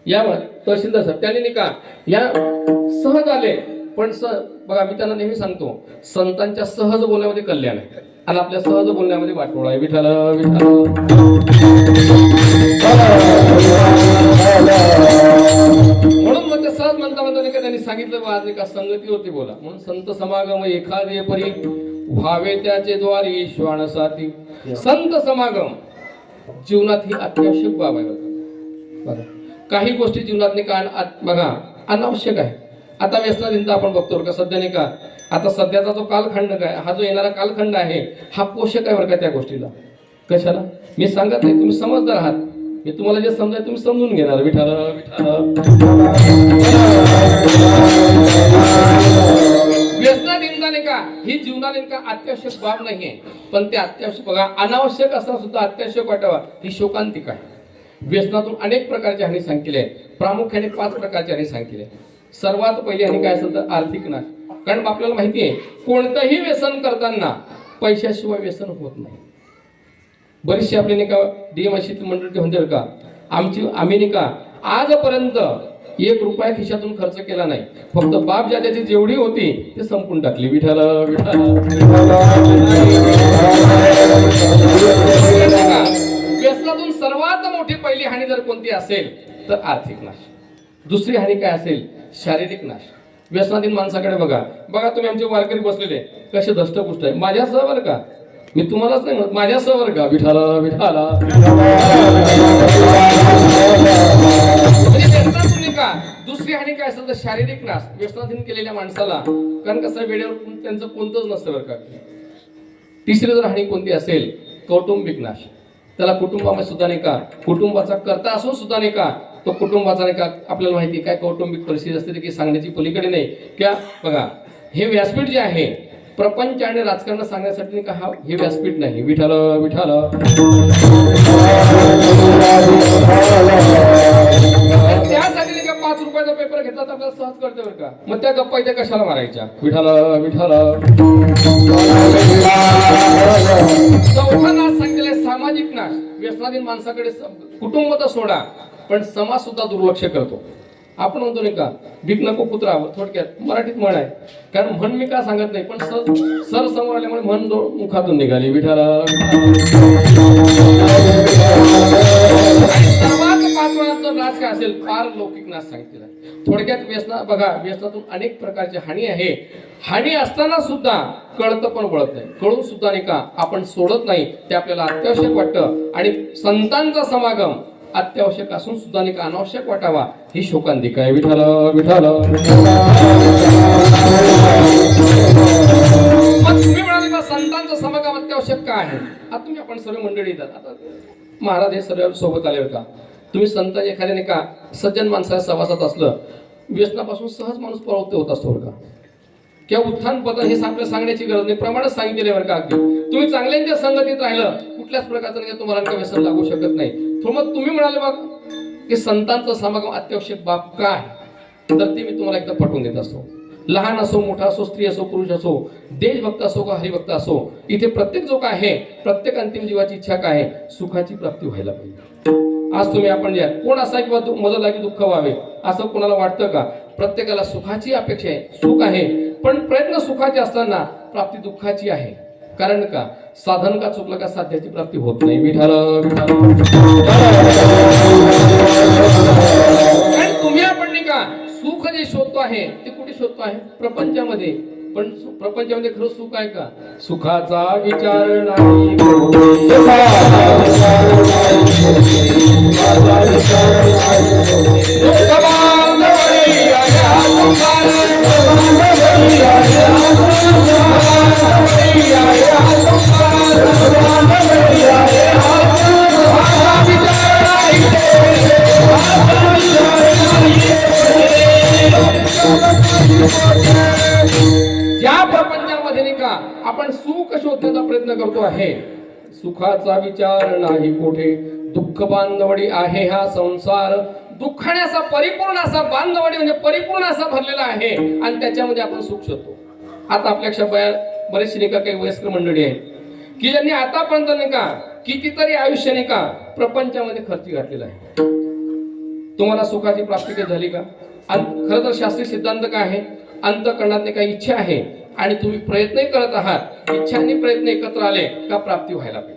यावर तहसीलदार साहेब त्यांनी नाही का या सहज आले पण बघा मी त्यांना नेहमी सांगतो संतांच्या सहज बोलण्यामध्ये कल्याण आहे आणि आपल्या सहज बोलण्यामध्ये वाटोळा आहे विठ्ठल विठ्ठल म्हणून मग ते सहज म्हणता नाही का त्यांनी सांगितलं आज एका संगतीवरती बोला म्हणून संत समागम एखादे परी व्हावे त्याचे द्वारी श्वानसाती संत समागम जीवनात ही अत्यावश्यक बाब आहे बघा काही गोष्टी जीवनात नाही का बघा अनावश्यक आहे. आता व्यसनाधीनता आपण बघतो का सध्या नाही का, आता सध्याचा जो कालखंड काय हा जो येणारा कालखंड आहे हा पोषक आहे बरं का त्या गोष्टीला. कशाला मी सांगत नाही, तुम्ही समजदार आहात, मी तुम्हाला जे समजाय तुम्ही समजून घेणार. विठाल व्यसनाधीनता नाही का ही जीवनाने का अत्यावश्यक बाब नाहीये, पण ते अत्यावश्यक बघा अनावश्यक असणं सुद्धा अत्यावश्यक वाटावा ही शोकांतिका आहे. व्यसनातून अनेक प्रकारची हानी सांगितली आहे, प्रामुख्याने 5 प्रकारची हानी सांगितली आहे. सर्वात पहिली हानी काय असेल तर आर्थिक नाश. कारण आपल्याला माहिती आहे कोणतंही व्यसन करताना पैशाशिवाय व्यसन होत नाही. बरीचशी आपली नाही का डीएमआयसी मंडळी म्हणते का आम्ही नाही का आजपर्यंत 1 रुपया खिशातून खर्च केला नाही, फक्त बाप ज्याची जेवढी होती ते संपून टाकली. विठाल विठाल व्यसनातून सर्वात मोठी पहिली हानी जर कोणती असेल तर आर्थिक नाश. दुसरी हानी काय असेल शारीरिक नाश. व्यसनाधीन माणसाकडे बघा बघा तुम्ही आमचे वारकरी बसलेले कसे धष्टपुष्ट आहे माझ्यासह बरं का, मी तुम्हालाच नाही म्हणत माझ्यासह बरं का. विठाला विठाला म्हणजे का दुसरी हानी काय असेल तर शारीरिक नाश व्यसनाधीन केलेल्या माणसाला. कारण कसं वेळेवर त्यांचं कोणतंच नसतं बरं का. तिसरी जर हानी कोणती असेल कौटुंबिक नाश. त्याला कुटुंबामध्ये सुद्धा नाही का कुटुंबाचा करता असून सुद्धा नाही का तो कुटुंबाचा नाही का आपल्याला माहिती काय कौटुंबिक परिस्थिती असते की सांगण्याची पलीकडे नाही. क्या बघा हे व्यासपीठ जे आहे प्रपंच आणि राजकारण सांगण्यासाठी नाही का हा हे व्यासपीठ नाही. विठाल विठाल त्यासाठी नाही का 5 रुपयाचा पेपर घेतला तर आपल्याला सहज कळते बरं का. मग त्या गप्पा इथे कशाला मारायच्या. विठाल विठाल चौथा नाश सांगितलेला सामाजिक नाश. व्यसनाधीन माणसाकडे कुटुंब तर सोडा पण समाज सुद्धा दुर्लक्ष करतो. आपण म्हणतो नाही का भीक नको पुत्रावं, थोडक्यात मराठीत म्हण आहे. कारण म्हण मी का सांगत नाही पण सर समोर आल्यामुळे म्हण मुखातून निघाली. विठाला सर्वात पाचवा नाश काय असेल पारलौकिक नाश सांगितलेला. थोडक्यात बघा व्यसनातून अनेक प्रकारची हानी आहे. हानी असताना सुद्धा कळतं पण वळत नाही, कळून सुद्धा नाही का आपण सोडत नाही. ते आपल्याला अत्यावश्यक वाटतं आणि संतांचा समागम अत्यावश्यक असून सुद्धा नाही का अनावश्यक वाटावा ही शोकांतिका आहे. विठाल विठाल तुम्ही म्हणाले का संतांचा समागम अत्यावश्यक का आहे. आता तुम्ही आपण सर्व मंडळी येतात, आता महाराज हे सर्व सोबत आले का तुम्ही संत एखाद्या नाही का सज्जन माणसाच्या सहवासात असलं व्यसनापासून सहज माणूस परावृत्त होत असतो बरं का. किंवा उत्थान पतन हे आपल्याला सांगण्याची गरज नाही, प्रमाणच सांगितले बरं का. अगदी तुम्ही चांगल्यांच्या संगतीत राहिलं कुठल्याच प्रकारचं तुम्हाला व्यसन लागू शकत नाही. मग तुम्ही म्हणाले बघ की संतांचं समागम अत्यावश्यक बाब काय तर ते मी तुम्हाला एकदा पटवून देत असतो. लहान असो मोठा असो स्त्री असो पुरुष असो देशभक्त असो का हरिभक्त असो इथे प्रत्येक जो काय आहे प्रत्येक अंतिम जीवाची इच्छा काय आहे सुखाची प्राप्ती व्हायला पाहिजे. आज तुम्ही आपण जे कोण असा किंवा मजा लागी दुःख व्हावे असं कोणाला वाटतं का. प्रत्येकाला सुखाची अपेक्षा आहे, सुख आहे पण प्रयत्न सुखाचे असताना प्राप्ती दुःखाची आहे. कारण का साधन का चुकलं का साध्याची प्राप्ती होत नाही. विठाल आणि तुम्ही आपण नाही का सुख जे शोधतो आहे ते कुठे शोधतो आहे प्रपंचामध्ये. पण प्रपंचामध्ये खरं सुख आहे का. सुखाचा विचार नाही ज्या प्रपंचामध्ये नाही का आपण सुख शोधण्याचा प्रयत्न करतो आहे सुखाचा विचार नाही कोठे. दुःख बांधवडी आहे हा संसार. दुःखाने असा परिपूर्ण असा बांधवडी म्हणजे परिपूर्ण असा भरलेला आहे आणि त्याच्यामध्ये आपण सुख शोधतो. आता आपल्यापेक्षा बरेचशी नाही का काही वयस्कर मंडळी आहेत की ज्यांनी आतापर्यंत नाही का कितीतरी आयुष्य नाही का प्रपंचामध्ये खर्च घातलेला आहे. तुम्हाला सुखाची प्राप्ती काही झाली का. खरं तर शास्त्रीय सिद्धांत काय आहे अंतःकरणात काही इच्छा आहे आणि तुम्ही प्रयत्नही करत आहात. इच्छा आणि प्रयत्न एकत्र आले का प्राप्ती व्हायला पाहिजे.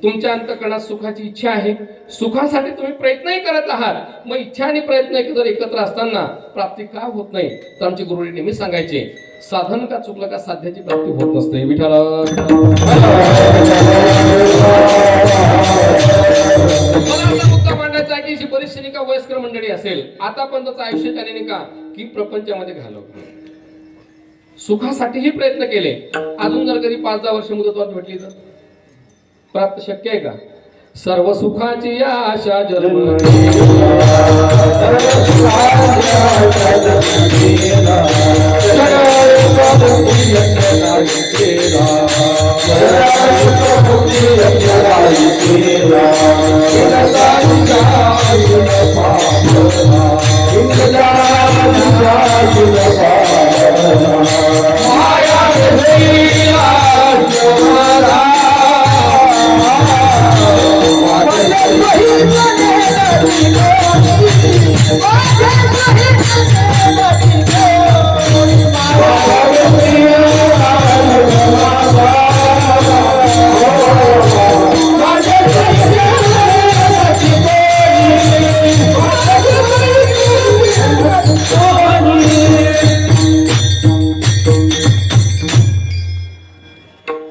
तुमच्या अंतःकरणात सुखाची इच्छा आहे, सुखासाठी तुम्ही प्रयत्नही करत आहात. मग इच्छा आणि प्रयत्न जर एकत्र असताना प्राप्ती का होत नाही तर आमचे गुरुजी नेहमी सांगायचे साधन का चुकलं का साध्याची प्राप्ती होत नसते. विठाला मला असा मुद्दा मांडायचा आहे की सुखासाठी जी बरीचशी नाही का वयस्कर मंडळी असेल, आता पण त्याचं आयुष्य त्याने नाही का की प्रपंचामध्ये घालवलं, सुखासाठीही प्रयत्न केले. अजून जर कधी 5-10 वर्ष मुदतवाढ भेटली तर प्राप्त शक्य आहे का? सर्व सुखाची आशा जन्म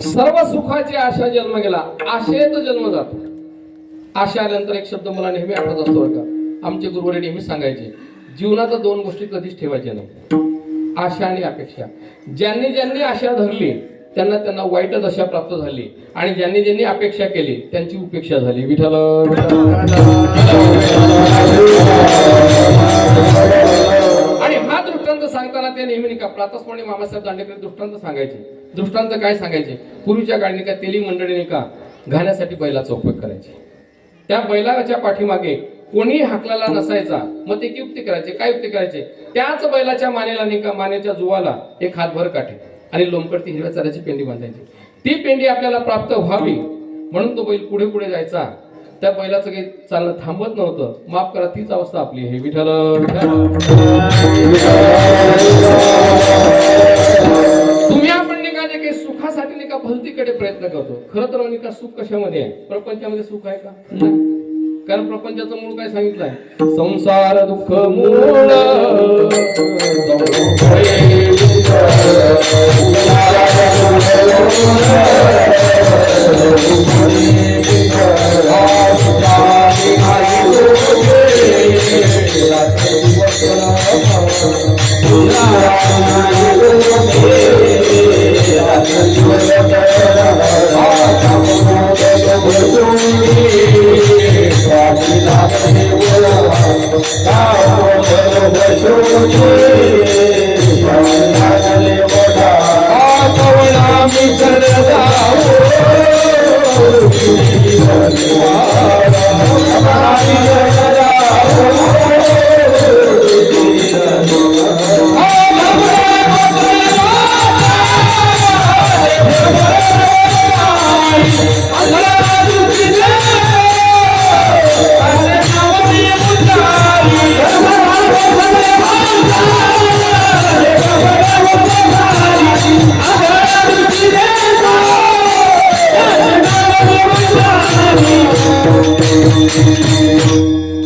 सर्व सुखाची आशा जन्म गेला. आशेत जन्म जातो. आशा आल्यानंतर एक शब्द मला नेहमी आठवत असतो बरं का. आमचे गुरुवडे नेहमी सांगायचे, जीवनात 2 गोष्टी कधीच ठेवायच्या नाही, आशा आणि अपेक्षा. ज्यांनी ज्यांनी आशा धरली त्यांना त्यांना वाईट दशा प्राप्त झाली, आणि ज्यांनी ज्यांनी अपेक्षा केली त्यांची उपेक्षा झाली. विठ्ठल. आणि हा दृष्टांत सांगताना ते नेहमी का प्रातस्मरणी मामासाहेब दांडेकर दृष्टांत सांगायचे. दृष्टांत काय सांगायचे? पूर्वीच्या काळी का तेली मंडळीने का घाण्यासाठी बैलाचा उपयोग करायचे. त्या बैलाच्या पाठीमागे कोणी हाकलाला नसायचा. मग ते की युक्ती करायचे, काय युक्ती करायचे? त्याच बैलाच्या मानेला नाही का मानेच्या जुवाला एक हातभर काठी आणि लोंबकड हिरव्या चाऱ्याची पेंडी बांधायची. ती पेंडी आपल्याला प्राप्त व्हावी म्हणून तो बैल पुढे पुढे जायचा. त्या बैलाचं काही चालणं थांबत नव्हतं. माफ करा, तीच अवस्था आपली आहे. विठ्ठल. तुम्ही आपण नाही का जे काही सुखासाठी नाही का भलतीकडे प्रयत्न करतो, खरं तर का सुख कशामध्ये आहे? प्रपंचामध्ये सुख आहे का? नाही. कारण प्रपंचाचं मूळ काय सांगितलंय? संसार दुःख मूळ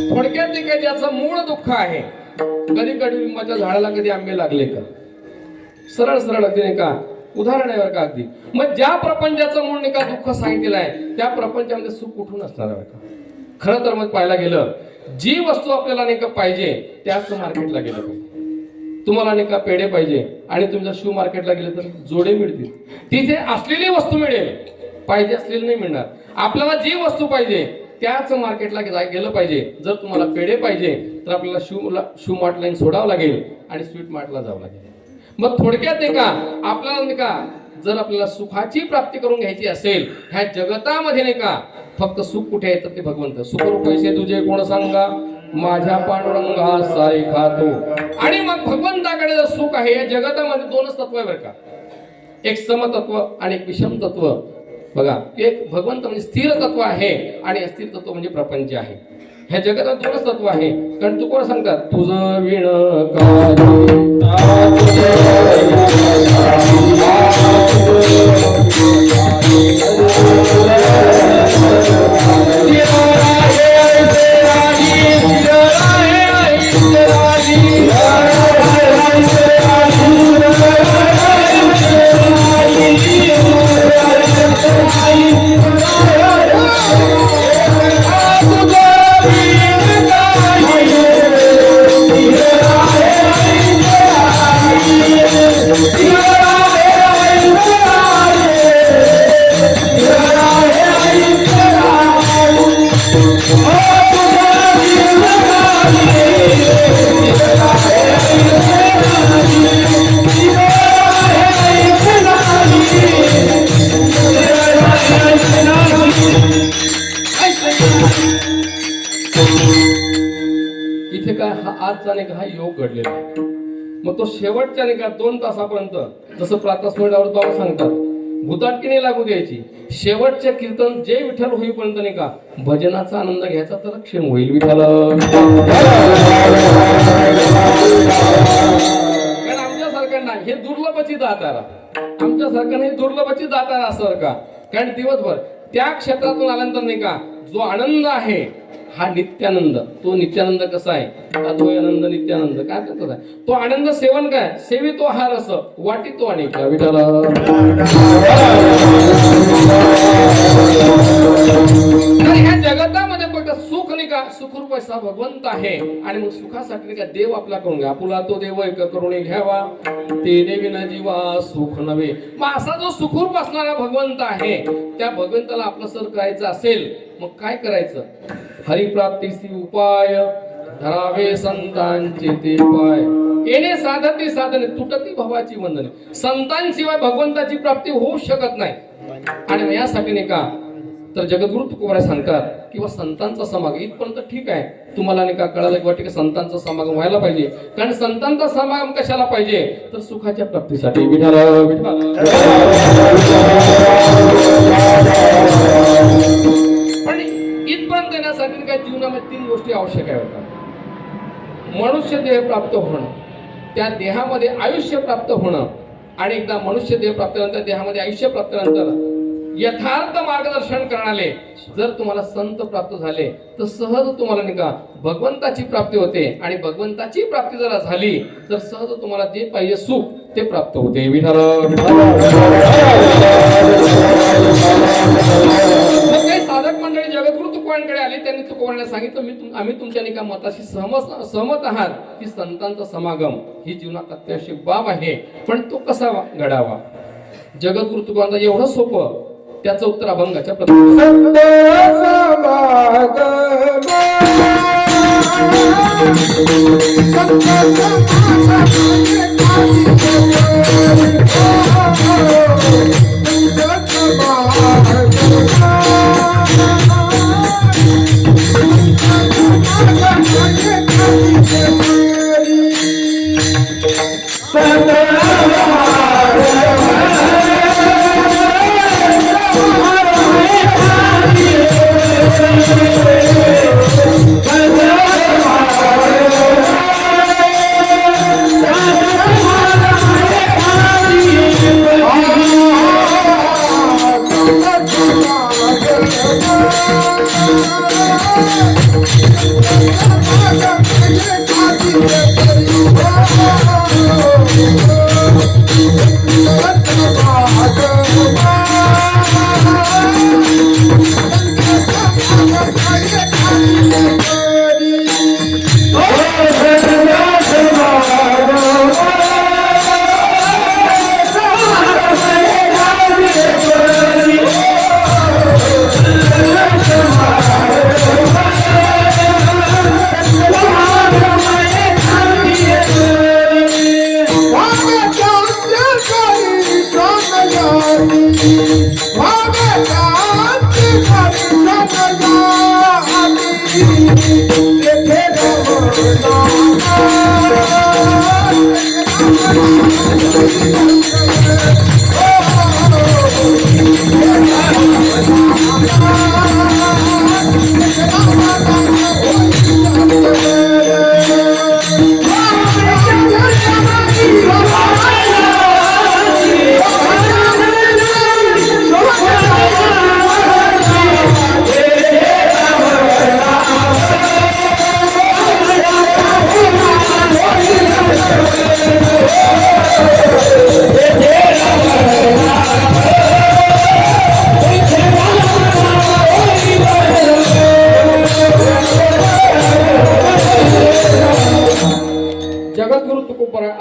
थोडक्यात काय ज्याचं मूळ दुःख आहे. कधी कडुलिंबाच्या झाडाला कधी आंबे लागले का? सरळ सरळ अगदी नाही का उदाहरण आहे बरं का अगदी. मग ज्या प्रपंचाचं मूळ नाही का दुःख सांगितलेलं आहे त्या प्रपंचामध्ये सुख कुठून असणार आहे का? खरं तर मग पाहायला गेलं, जी वस्तू आपल्याला नाही का पाहिजे त्याच मार्केटला गेलं पाहिजे. तुम्हाला नाही का पेढे पाहिजे आणि तुम्ही जर शू मार्केटला गेले तर जोडे मिळतील. तिथे असलेली वस्तू मिळेल, पाहिजे असलेली नाही मिळणार. आपल्याला जी वस्तू पाहिजे त्याच मार्केटला गेलं पाहिजे. जर तुम्हाला पेढे पाहिजे तर आपल्याला शू मार्ट लाईन सोडावं लागेल आणि स्वीट मार्टला जावं लागेल. मग थोडक्यात नाही का आपल्याला नाही का जर आपल्याला सुखाची प्राप्ती करून घ्यायची असेल ह्या जगतामध्ये नाही का फक्त सुख कुठे आहे तर ते भगवंत. सुखरूप पैसे तुझे कोण सांगा, माझ्या पांडुरंगा साई खातो. आणि मग भगवंताकडे जर सुख आहे, या जगतामध्ये 2च तत्व आहे बरं का, एक समतत्व आणि एक विषम तत्व. बघा, एक भगवंत म्हणजे स्थिर तत्व आहे आणि अस्थिर तत्व म्हणजे प्रपंच आहे. ह्या जगात 2च तत्व आहे. कारण तू कोण सांगतात, तुझं विण आजचा नाही का हा योग घडलेला आहे. मग तो शेवटच्या नाही का 2 तासापर्यंत जसं प्रातस्मरणावर बाबा सांगतात भूताटकी नाही लागू द्यायची. शेवटच्या कीर्तन जे विठ्ठल होईपर्यंत नाही का भजनाचा आनंद घ्यायचा तर क्षण होईल विठ्ठल. कारण आमच्यासारख्यांना हे दुर्लभची दातारा, आमच्यासारख्यांना हे दुर्लभची दातारा असं का. कारण दिवसभर त्या क्षेत्रातून आल्यानंतर नाही का जो आनंद आहे हा नित्यानंद. तो नित्यानंद कसा आहे, अद्वय आनंद नित्यानंद काय तसा आहे. तो आनंद सेवन काय सेवितो हा रस वाटितो अनेक विठ्ठल. तर ह्या जगतामध्ये फक्त सुख नाही का सुखरूप असा भगवंत आहे. आणि मग सुखासाठी नाही का देव आपला करून घ्या. आपुला तो देव एक करून घ्यावा ते देवी न जीवा सुख नव्हे. मग असा जो सुखरूप असणारा भगवंत आहे त्या भगवंताला आपलं सर करायचं असेल मग काय करायचं. हरिप्राप्तीसी उपाय धरावे संतांचे ते पाय. येणे साधते साधने तुटती भवाची वंदने. संतांशिवाय भगवंताची प्राप्ती होऊ शकत नाही. आणि यासाठी नाही का तर जगद्गुरु तुकोबाराय सांगतात किंवा संतांचा समागम इथपर्यंत ठीक आहे. तुम्हाला नाही का कळालं की वाटतं की संतांचा समागम व्हायला पाहिजे. कारण संतांचा समागम कशाला पाहिजे तर सुखाच्या प्राप्तीसाठी. विठ्ठल पण इथपर्यंत येण्यासाठी काय जीवनामध्ये 3 गोष्टी आवश्यक आहेत. मनुष्य देह प्राप्त होणं, त्या देहामध्ये आयुष्य प्राप्त होणं आणि एकदा मनुष्य देह प्राप्त झाल्यानंतर देहामध्ये आयुष्य प्राप्त झाल्यानंतर यथार्थ मार्गदर्शन करणारे जर तुम्हाला संत प्राप्त झाले तर सहज तुम्हाला नाही का भगवंताची प्राप्ती होते. आणि भगवंताची प्राप्ती जर झाली तर सहज तुम्हाला जे पाहिजे सुख ते प्राप्त होते. विठ्ठल काही साधक मंडळी जगद्गुरु तुकोबांकडे आले. त्यांनी तुकोबांना सांगितलं आम्ही तुमच्या नाही का मताशी सहमत आहात की संतांचा समागम ही जीवनात अत्यावश्यक बाब आहे. पण तो कसा घडावा. जगद्गुरु तुकोबांचं एवढं सोपं. त्याचं उत्तर अभंगाच्या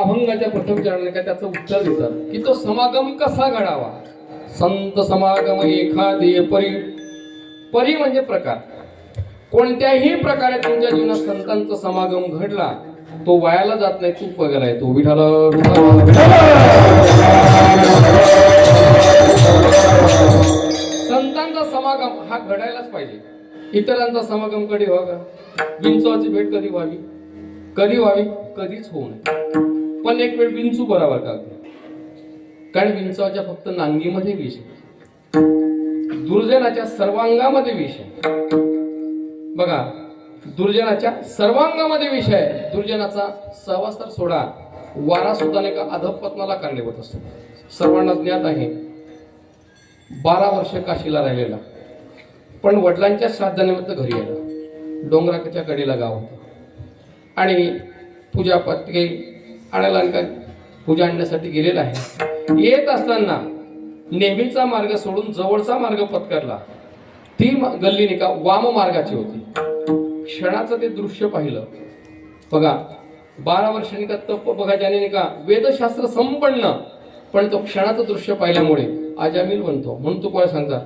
अभंगाच्या प्रथम चरणाने काय त्याचं उत्तर देतात की तो समागम कसा घडावा. संत समागम एखादी परी म्हणजे प्रकार. कोणत्याही प्रकारे तुमच्या जीवनात संतांचा समागम घडला तो वायाला जात नाही. तू पगार आहे तो विठाला. संतांचा समागम हा घडायलाच पाहिजे. इतरांचा समागम कधी व्हावा. विंचवाची भेट कधी व्हावी. कधी व्हावी, कधीच होऊ नये. पण एक वेळ विंचू बरोबर का, कारण विंचवाच्या फक्त नांगीमध्ये विष आहे, दुर्जनाच्या सर्वांगामध्ये विष आहे. बघा, दुर्जनाच्या सर्वांगामध्ये विष आहे. दुर्जनाचा सहवास तर सोडा, वारा सुद्धा नाही का अधपतनाला कारणीभूत असतो. सर्वांना ज्ञात आहे. 12 वर्ष काशीला राहिलेला, पण वडिलांच्या श्राद्धानिमित्त घरी आला. डोंगराच्या कडेला गाव होतं आणि पूजा पत्रिके आणायला पूजा आणण्यासाठी गेलेला आहे. येत असताना नेहमीचा मार्ग सोडून जवळचा मार्ग पत्करला. ती गल्ली नाही का वाम मार्गाची होती. क्षणाचं ते दृश्य पाहिलं. बघा, 12 वर्षांनी का तप बघा, ज्याने नाही का वेदशास्त्र संपन्न, पण तो क्षणाचं दृश्य पाहिल्यामुळे अजामिल बनतो. म्हणून तू कोण सांगता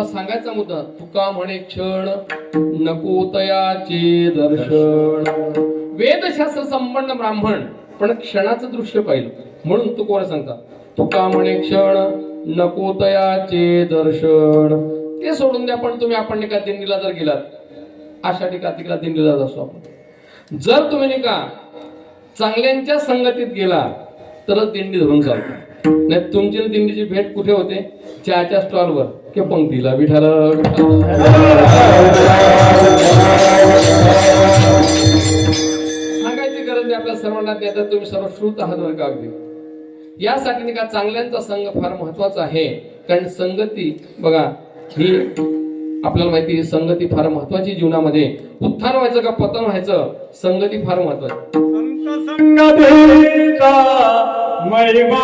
सांगायचा मुद्दा. तुका म्हणे क्षण नको तयाचे दर्शन. वेदशास्त्र संपन्न ब्राह्मण, पण क्षणाचं दृश्य पाहिलं. म्हणून तू कोण सांगता तुका म्हणे क्षण नको तयाचे दर्शन. ते सोडून द्या. पण तुम्ही आपण का दिंडीला जर गेलात, आषाढी कार्तिकला दिंडीला जातो आपण. जर तुम्ही नाही का चांगल्यांच्या संगतीत गेला तरच दिंडी धरून चालतो. नाही तुमची दिंडीची भेट कुठे होते? चहाच्या स्टॉलवर किंवा पंक्तीला. विठाला सांगायची गरज नाही, आपल्या सर्वांना त्यात तुम्ही सर्व श्रुत आहात बरं का. अगदी यासाठी नाही का चांगल्यांचा संघ फार महत्वाचा आहे. कारण संगती बघा ही आपल्याला माहिती आहे, संगती फार महत्वाची जीवनामध्ये. उत्थान व्हायचं का पतन व्हायचं, संगती फार महत्वाची. संगतीचा महिमा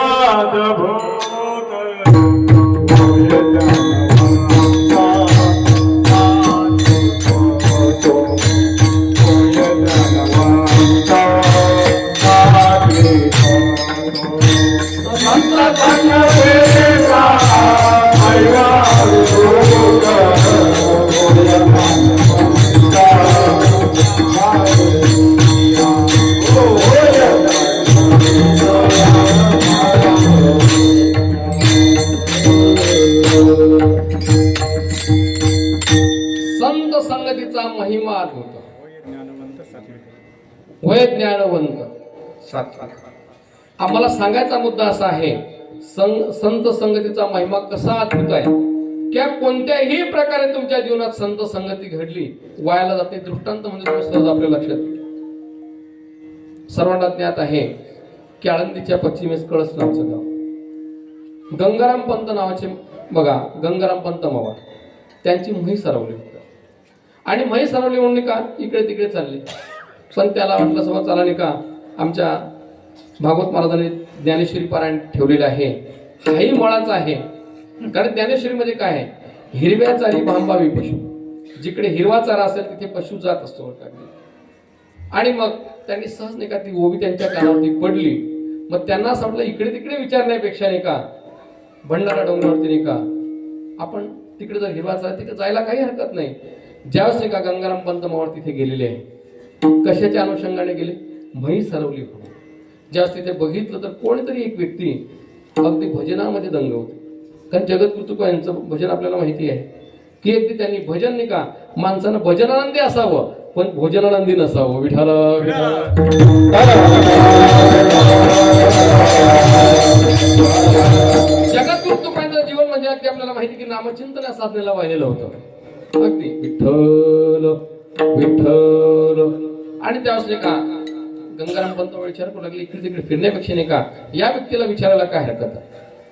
महिमा अद्भुत. वय ज्ञानवंत सात्विक. आम्हाला सांगायचा मुद्दा असा आहे, संत संगतीचा महिमा कसा अद्भुत आहे. किंवा कोणत्याही प्रकारे तुमच्या जीवनात संत संगती घडली वायाला जाते. दृष्टांत म्हणजे तुम्ही सहज आपल्या लक्षात येईल. सर्वांना ज्ञात आहे की आळंदीच्या पश्चिमेस कळस नावचं गाव. गंगाराम पंत नावाचे बघा, गंगाराम पंत मवाळ, त्यांची म्हैस हरवली होती. आणि म्हैस हरवली म्हणून का इकडे तिकडे चालली. पण त्याला वाटलं सगळं चाला नाही का आमच्या भागवत महाराजांनी ज्ञानेश्वरी पारायण ठेवलेलं आहे, हाही मळाचा आहे. कारण ज्ञानेश्वरीमध्ये काय आहे, हिरव्या चारी भांबावी पशु. जिकडे हिरवा चारा असेल तिथे पशु जात असतो. आणि मग त्यांनी सहज नाही का ती ओवी त्यांच्या कानावरती पडली. मग त्यांना असं वाटलं इकडे तिकडे विचारण्यापेक्षा नाही का भंडारा डोंगरावरती नाही का आपण तिकडे जर हिरवा चारा तिकडे जायला काही हरकत नाही. ज्यावेळेस नाही का गंगाराम पंत मवाळ तिथे गेलेले आहे. कशाच्या अनुषंगाने गेले? म्हैस हरवली म्हणून. ज्यावेळेस तिथे बघितलं तर कोणीतरी एक व्यक्ती अगदी भजनामध्ये दंग होते. कारण जगद्गुरु यांचं भजन आपल्याला माहिती आहे की अगदी त्यांनी भजन नाही का माणसानं भजनानंदी असावं पण भोजनानंदी नसावं. विठाला जगद्गुरु तुकांचं जीवन म्हणजे अगदी आपल्याला माहिती की नामचिंतन या साधनेला वाहिलेलं होतं. अगदी विठ्ठल विठ्ठल. आणि त्यावेळेस नाही का गंगाराम पंत विचार करू लागले, इकडे तिकडे फिरण्यापेक्षा नाही का या व्यक्तीला विचारायला काय हरकत आहे.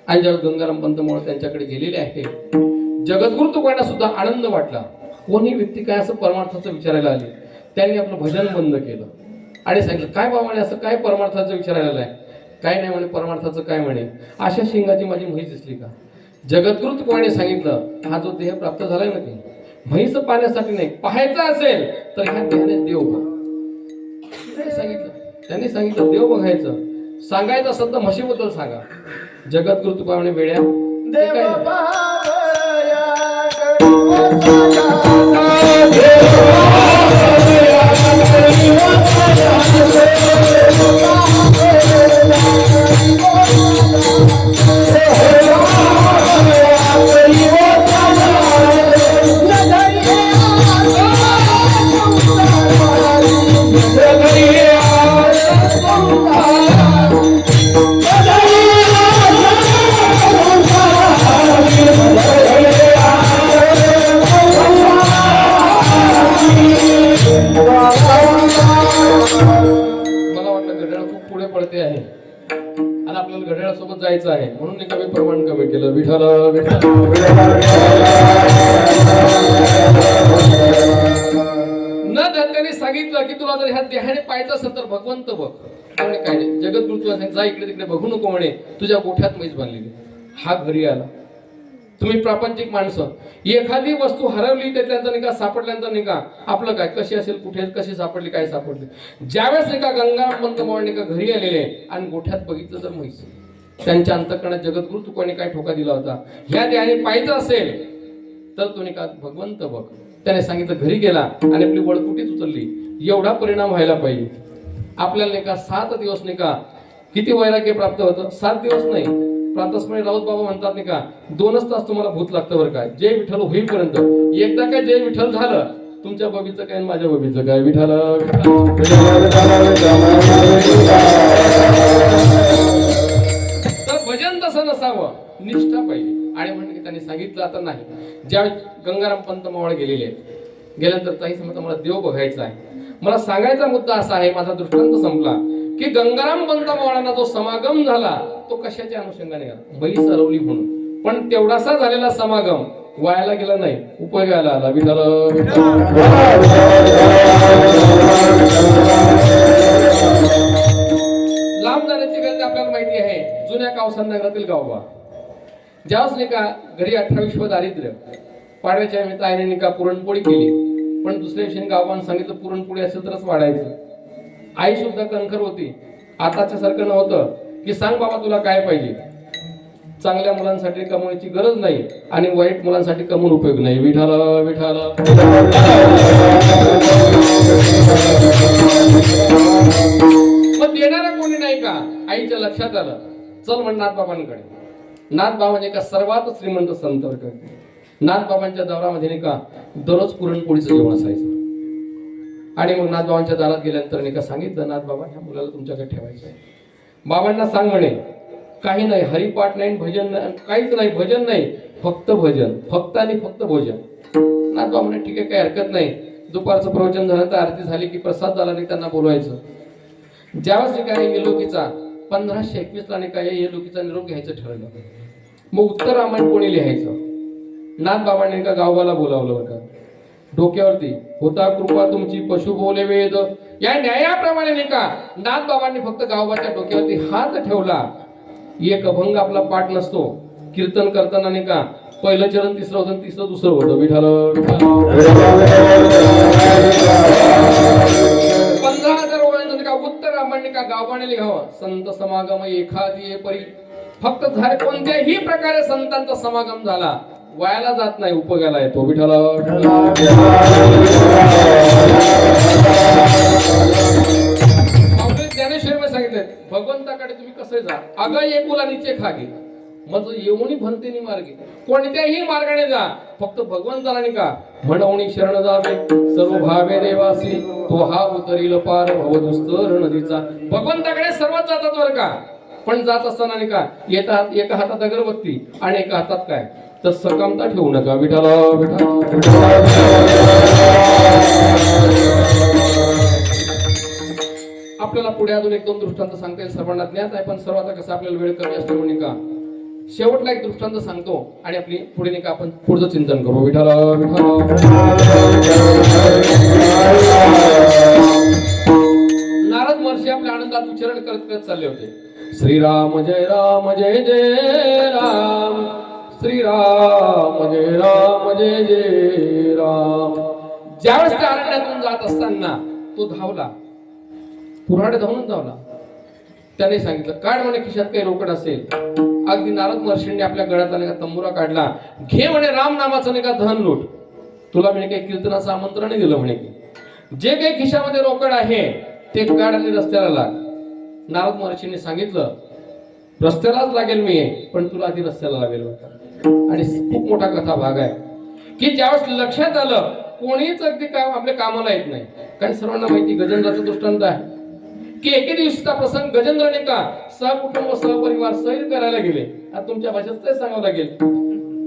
आणि ज्यावेळेस गंगाराम पंत मोळ त्यांच्याकडे गेलेले आहे, जगद्गुरु तुकोबांना सुद्धा आनंद वाटला. कोणी व्यक्ती काय असं परमार्थाचं विचारायला आली. त्यांनी आपलं भजन बंद केलं आणि सांगितलं, काय बाबा म्हणे असं काय परमार्थाचं विचारायला आहे. काय नाही म्हणे, परमार्थाचं काय म्हणे, अशा शिंगाची माझी म्हैस दिसली का. जगद्गुरु तुकोबांनी सांगितलं, हा जो देह प्राप्त झालाय ना ते म्हैस पाहण्यासाठी नाही, पाहायचा असेल तर ह्या देहाने देव बघ. सांगितलं त्यांनी सांगितलं देव बघायचं, सांगायचं असेल तर म्हशीबद्दल सांगा. जगद्गुरु तुकोबांनी वेड्या ते काय घड्याळासोबत जायचं आहे म्हणून एका मी प्रमाण कमी केलं. विठ्ठल न त्यांनी सांगितलं की तुला जर ह्या देहाने पाहायचं असेल तर भगवंत बघ. त्यामुळे काय नाही, जगद्गुरु तुला सांगितलं जा इकडे तिकडे बघू नको म्हणे, तुझ्या गोठ्यात म्हैस बांधलेली. हा घरी आला. तुम्ही प्रापंचिक माणसं, एखादी वस्तू हरवली त्याच्यानंतर नाही का सापडल्यानंतर नाही का आपलं काय कशी असेल, कुठे कशी सापडली, काय सापडली. ज्यावेळेस नाही का गंगाराम पंत मोळ नाही का घरी आलेले आणि गोठ्यात बघितलं तर म्हैस. त्यांच्या अंतःकरणात जगद्गुरु तुकोबांनी काय ठोका दिला होता, ह्या देहाने पाहायचं असेल तर तो नाही का भगवंत बघ. त्याने सांगितलं, घरी गेला आणि आपली वळकुटीच उचलली. एवढा परिणाम व्हायला पाहिजे आपल्याला नाही का. 7 दिवस नाही का किती वैराग्य प्राप्त होतं. 7 दिवस नाही, प्रातस्मरणी राऊत बाबा म्हणतात नाही का 2च तास तुम्हाला भूत लागतं बरं काय, जय विठ्ठल होईपर्यंत. एकदा काय जय विठ्ठल झालं, तुमच्या बबीचं काय माझ्या बबीचं काय. विठ्ठल तर भजन तसं नसावं, निष्ठा पाहिजे. आणि म्हणून की त्यांनी सांगितलं आता नाही. ज्यावेळी गंगाराम पंत मोळ गेलेले आहेत, गेल्यानंतर ताई समजा मला देव बघायचा आहे. मला सांगायचा मुद्दा असा आहे, माझा दृष्टांत संपला की गंगाराम पंत मोळांना जो समागम झाला तो कशाच्या अनुषंगाने झाला, बैल सरवली म्हणून. पण तेवढासा झालेला समागम वायाला गेला नाही, उपयोगाला आला. विठ्ठल लांब जाण्याची गरज आपल्याला माहिती आहे. जुन्या कावसन नगरातील गावबा ज्यावेळेस नाही का घरी 18 दारिद्र्य, पाडव्याच्या निमित्त आईने नाही का पुरणपोळी केली. पण दुसऱ्या दिवशी गावबान सांगितलं पुरणपोळी असेल तरच वाढायचं. आई सुद्धा कणखर होती, आताच्या सारखं नव्हतं की सांग बाबा तुला काय पाहिजे. चांगल्या मुलांसाठी कमवायची गरज नाही आणि वाईट मुलांसाठी कमवून उपयोग नाही. विठ्ठल विठ्ठल. मग देणारा कोणी नाही का. आईच्या लक्षात आलं, चल म्हण नाथबाबांकडे. नाथबाबा म्हणजे का सर्वात श्रीमंत संत. नाथबाबांच्या दौरामध्ये नाही का दररोज पुरणपोळीचं जेवण असायचं. आणि मग नाथबाबांच्या दारात गेल्यानंतर नाही का सांगितलं, नाथबाबा ह्या मुलाला तुमच्याकडे ठेवायचं आहे. बाबांना सांग म्हणे काही नाही, हरिपाठ नाही, भजन नाही, काहीच नाही, भजन नाही, फक्त भजन, फक्त आणि फक्त भोजन. नाथबाबा म्हणे ठीक आहे, काही हरकत नाही. दुपारचं प्रवचन झालं तर आरती झाली की प्रसाद झाला नाही त्यांना बोलवायचं. ज्यावेळेस काय येलोकीचा 1521 नाही काय येलोकीचा निरोप घ्यायचं ठरवलं. मग उत्तर रामायण कोणी लिहायचं. नाथबाबांनी का गावबाला बोलावलं होतं. डोक्यावरती होता कृपा तुमची पशु बोले वेद, या न्यायाप्रमाणे नाही का नाथबाबांनी फक्त गावबाच्या डोक्यावरती हात ठेवला. एक अभंग आपला पाठ नसतो. कीर्तन करताना नाही का पहिलं चरण तिसरं होतं, तिसरं दुसरं होतं. विठ्ठल 15,000 ओळ्यांचं का उत्तर रामायण का गावबाने लिहावं. संत समागम एखादी परी. फक्त झाले कोणत्याही प्रकारे संतांचा समागम झाला वायाला जात नाही, उपयोगाला येतो. विठ्ठल ज्ञानेश्वर सांगितले भगवंताकडे तुम्ही कसे जा, अगं एकुला नीचे खागे मग येऊनी भंतेनी मार्गे. कोणत्याही मार्गाने जा, फक्त भगवंताला नाही का म्हणवणी शरण जावे. सर्व भावे देवासी तो हा उतरील पार भवदुस्तर नदीचा. भगवंताकडे सर्वच जातात बरं का. पण जात असताना नाही का एका हातात अगरबत्ती आणि एका हातात काय तर सकामता ठेवू नका. विठाला आपल्याला पुढे अजून एक दोन दृष्टांत सांगता येईल, सर्वांना ज्ञात आहे, पण सर्वात कसं आपल्याला वेळ कमी असल्यामुळे नाही का शेवटला एक दृष्टांत सांगतो आणि आपली पुढे नाही का आपण पुढचं चिंतन करू. विठाला नारद महर्षी आपल्या आनंदात विचरण करत करत चालले होते. श्रीराम जय राम जय जय राम, श्रीराम जय राम जय जय राम. ज्यावेळेस त्या अरण्यातून जात असताना तो धावला, पुराडे धावून धावला. त्याने सांगितलं काढ म्हणे खिशात काही रोकड असेल. अगदी नारद महर्षींनी आपल्या गळ्यातला नाही का तंबुरा काढला. घे म्हणे राम नामाचं नाही का धन लूट. तुला म्हणे काही कीर्तनाचं आमंत्रण दिलं म्हणे की जे काही खिशामध्ये रोकड आहे ते काढ आणि रस्त्याला लाग. नारद महर्षींनी सांगितलं रस्त्यालाच लागेल मी पण तुला आधी रस्त्याला लागेल. आणि खूप मोठा कथा भाग आहे की ज्यावेळेस लक्षात आलं कोणीच अगदी काम आपल्या कामाला येत नाही. कारण सर्वांना माहिती गजेंद्राचं दृष्टांत आहे की एके दिवशीचा प्रसंग गजेंद्रने का सहकुटुंब सहपरिवार सैर करायला गेले. आता तुमच्या भाषेत तेच सांगावं लागेल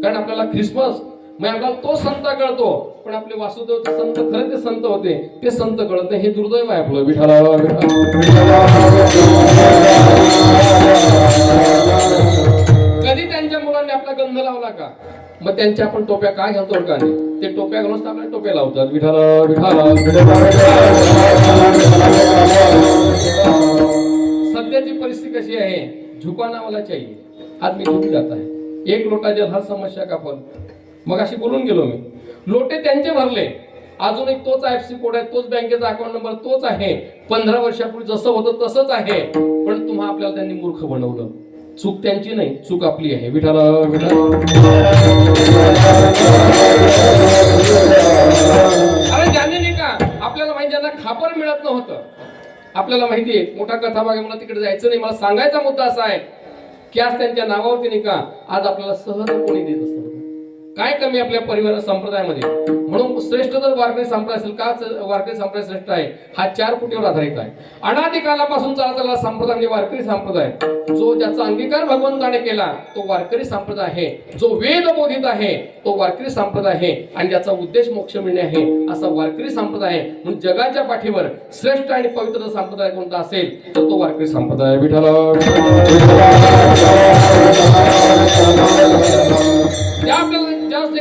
कारण आपल्याला ख्रिसमस म्हणजे आपल्याला तो संत कळतो पण आपले वासुदेवचे संत खरे ते संत होते ते संत कळत नाही. हे दुर्दैव आहे आपलं. विठाला कधी त्यांच्या मुलांनी आपला गंध लावला का मग त्यांच्या आपण टोप्या काय घालतो का नाही ते टोप्या घालून आपल्या टोप्या लावतात. विठाला विठाला सध्याची परिस्थिती कशी आहे झुकाना मला चाहिए. आज मी झुक जात आहे. एक लोटा जल हर समस्या का फल. मग अशी बोलून गेलो मी. लोटे त्यांचे भरले अजूनही तोच आयएफसी कोड आहे तोच बँकेचा अकाउंट नंबर तोच आहे. 15 वर्षापूर्वी जसं होतं तसंच आहे पण तुम्हा आपल्याला त्यांनी मूर्ख बनवलं. चूक त्यांची नाही चूक आपली आहे. विठाला अरे ज्यांनी नाही का आपल्याला माहिती ज्यांना खापर मिळत नव्हतं आपल्याला माहिती आहे मोठा कथा भाग मला तिकडे जायचं नाही. मला सांगायचा मुद्दा असा आहे की आज त्यांच्या नावावरती नाही का आज आपल्याला सहज कोणी देत असतं. काय कमी आपल्या परिवार संप्रदायामध्ये म्हणून श्रेष्ठ जर वारकरी संप्रदाय असेल का वारकरी संप्रदाय श्रेष्ठ आहे हा 4 फुटीवर आधारित आहे. अनादी कालापासून चालत आलेला संप्रदाय म्हणजे वारकरी संप्रदाय. जो ज्याचा अंगीकार भगवंताने केला तो वारकरी संप्रदाय आहे. जो वेद बोधित आहे तो वारकरी संप्रदाय आहे आणि ज्याचा उद्देश मोक्ष मिळणे आहे असा वारकरी संप्रदाय आहे. म्हणून जगाच्या पाठीवर श्रेष्ठ आणि पवित्र संप्रदाय कोणता असेल तर तो वारकरी संप्रदाय. विठाला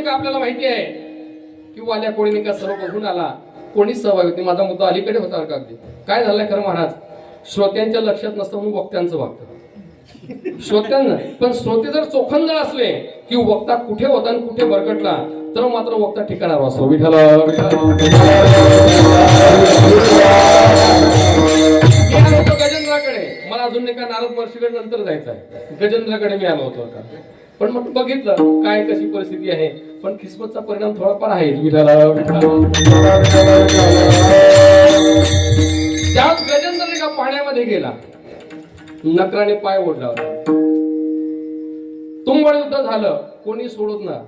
आपल्याला माहिती आहे की वाल्या कोणी का सर्व बघून आला कोणीच सहभागी होती. माझा मुद्दा अलीकडे होता का अगदी काय झालंय खरं महाराज श्रोत्यांच्या लक्षात नसतं म्हणून वक्त्यांचं वागतं श्रोत्यांना. पण श्रोते जर चोखंदळ असले की वक्ता कुठे होता आणि कुठे भरकटला तर मात्र वक्ता ठिकाणावर असतो. विठाला गजेंद्राकडे मला अजून एका नारद महर्षीकडे नंतर जायचं आहे. गजेंद्राकडे मी आलो होतो आता पण मग बघितलं काय कशी परिस्थिती आहे पण ख्रिसमसचा परिणाम थोडाफार आहे. त्यात गजेंद्र का पाण्यामध्ये गेला नकराने पाय ओढला तुंबळ युद्ध झालं कोणी सोडत ना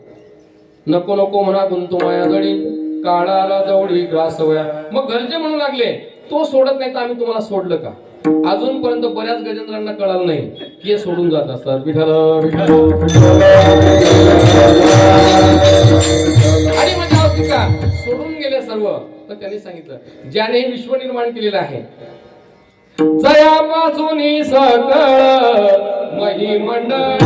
नको नको म्हणा गुंतू माया जडी काळाला जवळी ग्रासवया. मग घरचे म्हणू लागले तो सोडत नाही तर आम्ही तुम्हाला सोडलं का. अजूनपर्यंत बऱ्याच गजेंद्रांना कळालं नाही की हे सोडून जात असतात. विठाला आणि मजा होती का सोडून गेले सर्व तर त्यांनी सांगितलं ज्याने विश्व निर्माण केलेलं आहे जयापासून सकळ महिमंडळ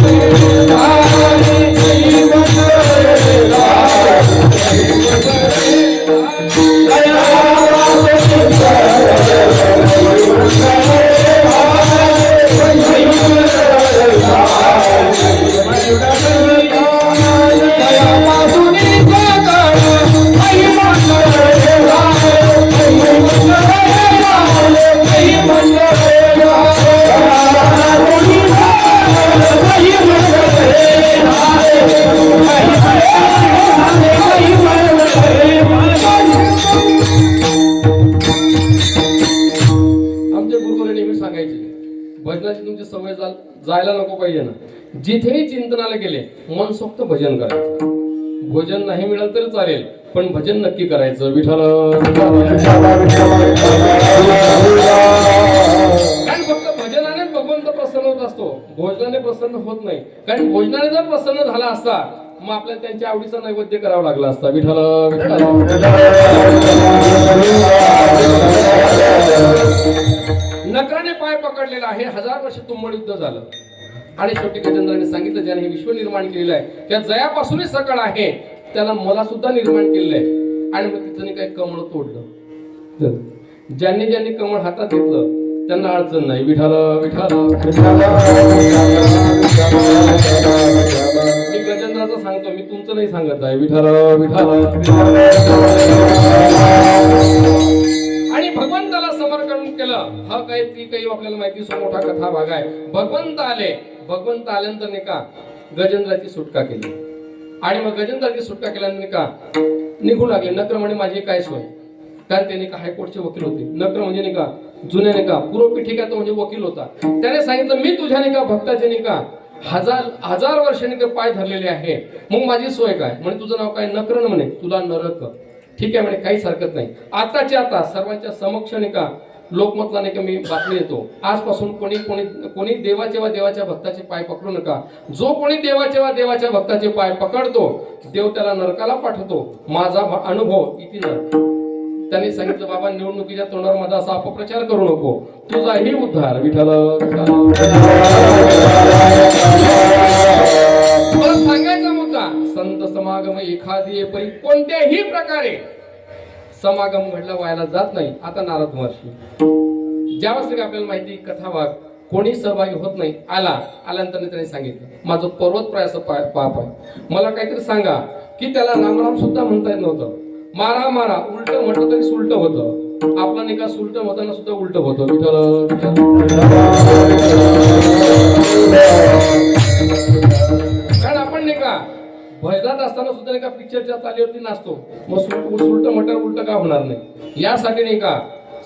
भजनाची तुमची सवय जायला नको पाहिजे ना. जिथेही चिंतनाला गेले मनसोक्त भजन करायचं. भोजन नाही मिळालं तरी चालेल पण भजन नक्की करायचं. विठाला कारण फक्त भजनाने भगवंत प्रसन्न प्रसन्न होत असतो, भोजनाने प्रसन्न होत नाही. कारण भोजनाने जर प्रसन्न झाला असता मग आपल्याला त्यांच्या आवडीचा नैवेद्य करावा लागला असता. विठ्ठल विठ्ठल. नकराने पाय पकडलेला आहे. 1000 वर्ष तुंबड युद्ध झालं आणि शेवटी गजेंद्राने सांगितलं, ज्याने हे विश्व निर्माण केलेलं आहे त्या जयापासूनच सकळ आहे, त्याला मला सुद्धा निर्माण केलेलं आहे. आणि मग तिथं काही कमळ तोडलं. ज्यांनी ज्यांनी कमळ हातात घेतलं त्यांना अडचण नाही. विठ्ठल विठ्ठल. मी गजेंद्राचं सांगतो, मी तुमचं नाही सांगत आहे. विठ्ठल विठ्ठल. आणि भगवंताला समर्पण केलं. हा काही ती काही आपल्याला माहिती सो मोठा कथा भाग आहे. भगवंत आले. भगवंत आल्यानंतर नाही का गजेंद्राची सुटका केली. आणि मग गजेंद्राची सुटका केल्यानंतर का निघू लागले. नक्र म्हणजे माझी काय सोय, कारण ते नाही का हायकोर्टचे वकील होते. नक्र म्हणजे नाही का जुने नाही का पूर्व पीठिका तो म्हणजे वकील होता. त्याने सांगितलं, मी तुझ्या नाही का भक्ताचे नाही का हजार वर्षांनी का पाय धरलेले आहे, मग माझी सोय काय. म्हणे तुझं नाव काय. नक्र म्हणे तुला नरक. ठीक आहे म्हणे, काहीच हरकत नाही. आताच्या आता सर्वांच्या समक्ष नाही का लोकमतला नाही का मी बातमी देतो, आजपासून कोणी देवाचे वा देवाच्या भक्ताचे पाय पकडू नका. जो कोणी देवाचे वा देवाच्या भक्ताचे पाय पकडतो देव त्याला नरकाला पाठवतो. माझा अनुभव इथे न. त्यांनी सांगितलं, बाबा निवडणुकीच्या तोंडावर माझा असा अपप्रचार करू नको, तुझाही उद्धार. विठ्ठल. सांगायचा मुद्दा, संत समागम एखादी परी कोणत्याही प्रकारे समागम घडला व्हायला जात नाही. आता नारद महर्षी ज्यावेळेस आपल्याला माहिती कथा भाग कोणी सहभागी होत नाही, आल्यानंतर त्यांनी सांगितलं, माझं पर्वत प्रायाचं पाप आहे, मला काहीतरी सांगा. की त्याला रामराम सुद्धा म्हणता येत नव्हतं. मारा मारा उलट म्हटलं तरी सुलट होतं. आपला नाही का सुलट होताना सुद्धा उलट होतं. कारण आपण नाही का भजनात असताना सुद्धा नाही का पिक्चरच्या तालीवरती नाचतो, मग सुलट म्हटलं उलट का होणार नाही. यासाठी नाही का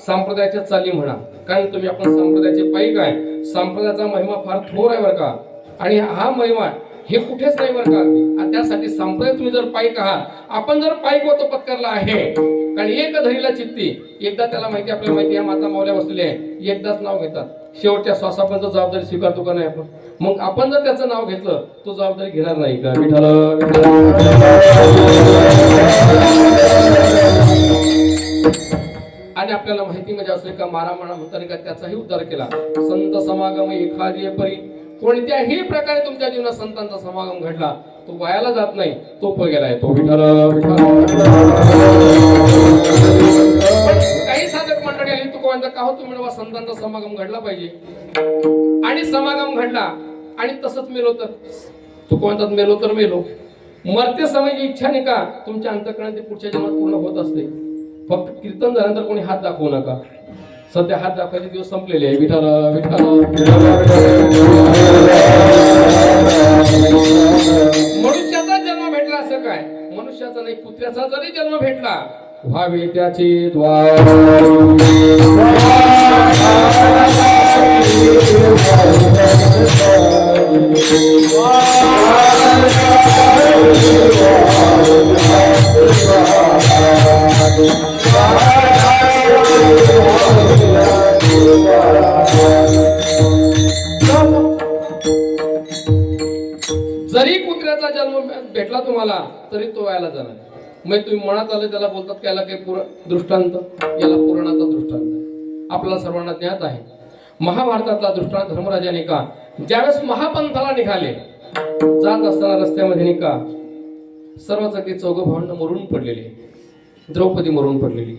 संप्रदायाच्या चाली म्हणा, कारण तुम्ही आपण संप्रदायाचे पायी काय. संप्रदायाचा महिमा फार थोर आहे बरं का. आणि हा महिमा हे कुठेच नाही बरं का. आणि त्यासाठी संप्रदाय तुम्ही जर पायिक आहात, आपण जर पायिक होतो पत्करला आहे. कारण एक धरीला चित्ती, एकदा त्याला माहिती आपल्याला माहिती आहे माता मावल्या बसलेल्या आहे, एकदाच नाव घेतात, शेवटच्या श्वासापर्यंत जबाबदारी स्वीकारतो का नाही आपण. मग आपण जर त्याचं नाव घेतलं तो जबाबदारी घेणार नाही का. विठ्ठल. आणि आपल्याला माहिती म्हणजे असेल का मारामारा म्हणताना का त्याचाही उद्धार केला. संत समागम एखादी परी कोणत्याही प्रकारे तुमच्या जीवनात संतांचा समागम घडला तो वायाला जात नाही, तो फळ गेला आहे. तो विठ्ठल विठ्ठल. काही साधक मंडळी आली तुकोबांचा का हो तुम्ही संतांचा समागम घडला पाहिजे. आणि समागम घडला आणि तसंच मेलो तर तुकोबांतात मेलो तर मेलो. मरते समयची इच्छा नाही का तुमच्या अंतःकरणात ते पुढच्या जन्मात पूर्ण होत असते. फक्त कीर्तन झाल्यानंतर कोणी हात दाखवू नका. सध्या हात दाखवायचे दिवस संपलेले आहे. विठ्ठल विठ्ठल. मनुष्याचा जन्म भेटला असं काय, मनुष्याचा नाही कुत्र्याचा जरी जन्म भेटला व्हावे त्याचे द्वार. जरी कुत्र्याचा जन्म भेटला तुम्हाला तरी तो व्हायला जाणार. मग तुम्ही मनात आले त्याला बोलतात की याला काही दृष्टांत, याला पुराणाचा दृष्टांत आपल्याला सर्वांना ज्ञात आहे. महाभारतातला दृष्टांत धर्मराजाने का ज्यावेळेस महापंथाला निघाले जात असताना रस्त्यामध्ये नाही का सर्वच अगदी चौघ भावंड मरून पडलेली, द्रौपदी मरून पडलेली,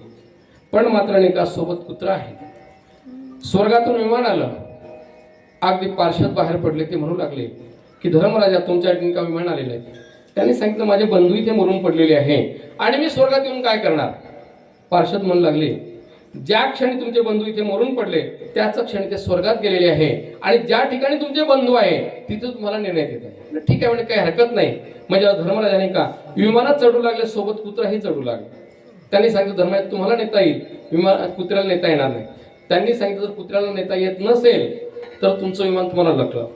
पण मात्र नाही का सोबत कुत्रा आहे. स्वर्गातून विमान आलं, अगदी पार्श्वत बाहेर पडले. ते म्हणू लागले की धर्मराजा तुमच्या का विमान आलेलं आहे. त्यांनी सांगितलं माझे बंधू इथे मरून पडलेले आहे आणि मी स्वर्गात येऊन काय करणार. पार्श्वत म्हणू लागले ज्या क्षणी तुमचे बंधू इथे मरून पडले त्याच क्षणी ते स्वर्गात गेलेले आहे आणि ज्या ठिकाणी तुमचे बंधू आहे तिथे तुम्हाला निर्णय देत आहे. ठीक आहे म्हणजे काही हरकत नाही. म्हणजे धर्मराजाने का विमानात चढू लागले, सोबत कुत्राही चढू लागले. त्यांनी सांगितलं धर्मराज तुम्हाला नेता येईल, विमान कुत्र्याला नेता येणार नाही. त्यांनी सांगितलं जर कुत्र्याला नेता येत नसेल तर तुमचं विमान तुम्हाला लटलं.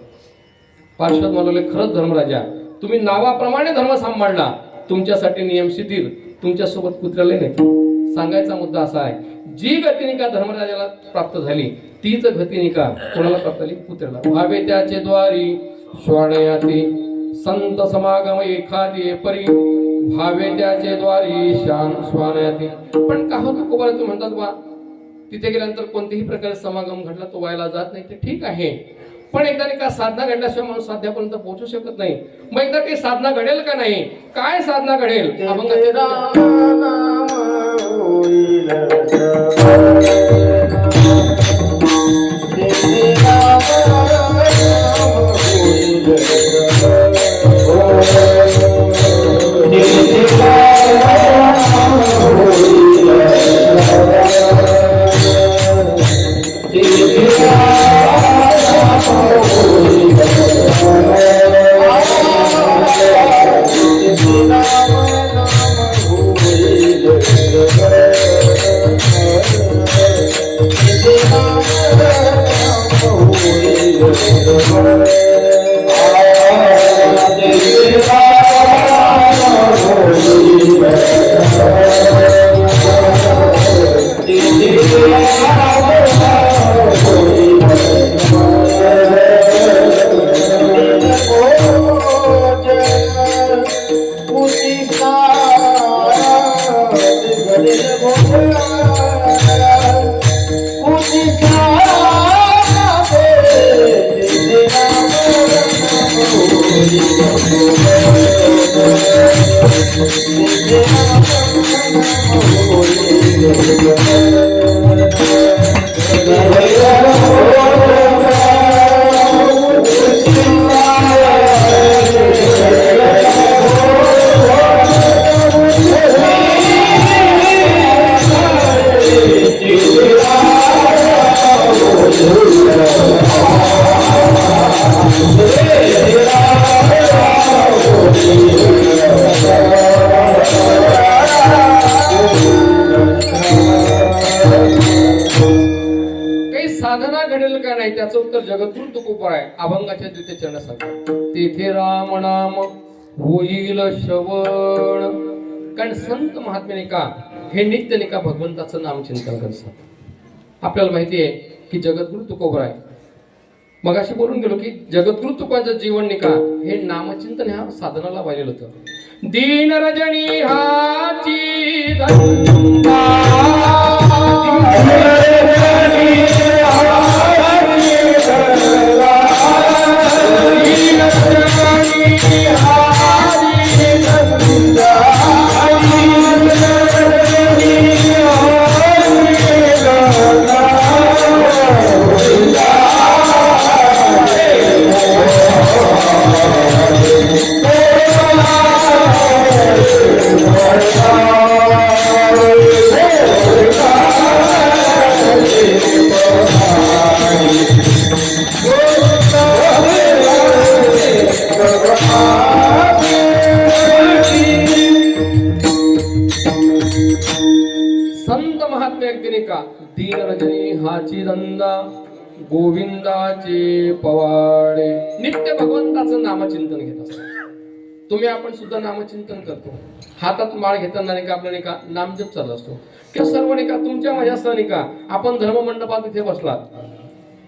पार्श्वत म्हणाले खरंच धर्मराजा तुम्ही नावाप्रमाणे धर्म सांभाळला, तुमच्यासाठी नियम शिथिल, तुमच्यासोबत कुत्र्याला नेतो. सांगायचा मुद्दा असा आहे, जी गतिनिका धर्मराजाला प्राप्त झाली तीच गतिनिका कोणाला प्राप्त झाली? पुत्राला. व्हावे त्याचे द्वारी श्वानयाती संत समागम एखादी परी, व्हावे त्याचे द्वारी श्वानयाती. पण का होतं तुकोबा, तू म्हणतात बा तिथे गेल्यानंतर कोणत्याही प्रकारे समागम घडला तो व्हायला जात नाही, ते ठीक आहे. पण एकदा का साधना घडल्याशिवाय माणूस साध्यापर्यंत पोहोचू शकत नाही. मग एकदा काही साधना घडेल का नाही? काय साधना घडेल? साधना घडेल का नाही त्याचं उत्तर जगद्गुरु तुकोबा आहे. अभंगाच्या द्वितीय चरण सांगतात, तेथे राम नाम होईल श्रवण. कारण संत महात्म्याने का हे नित्याने का भगवंताचं नामचिंतन करतात. आपल्याला माहिती आहे की जगद्गुरु तुकोबा आहे. मगाशी बोलून गेलो की जगद्गुरु तुकोबांचं जीवन नाही का हे नामचिंतन ह्या साधनाला वाहिलेलं होतं. दीन रजनी हाची धंदा दीन रजनी हाची धंदा गोविंदाचे पवाडे. नित्य भगवंताचं नामचिंतन घेत असतात. तुम्ही आपण सुद्धा नामचिंतन करतो. हातात माळ घेताना नाही का आपल्या नाही का नामजप चालू असतो. त्या सर्व नाही का तुमच्या माझ्या नाही का आपण धर्ममंडपात इथे बसलात,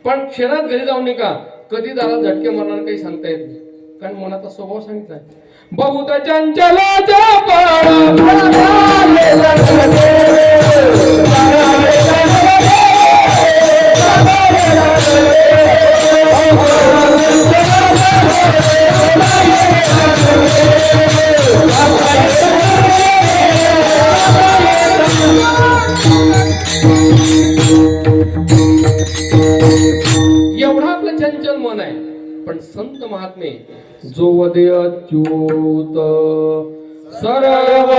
पण क्षणात घरी जाऊन नाही का कधी दारात झटके मारणार काही सांगता येत नाही. कारण मनाचा स्वभाव सांगितलाय, बहुत चंचलाचा एवढा आपलं चंचल मन आहे. पण संत महात्मे जो वदे अच्युत सर्व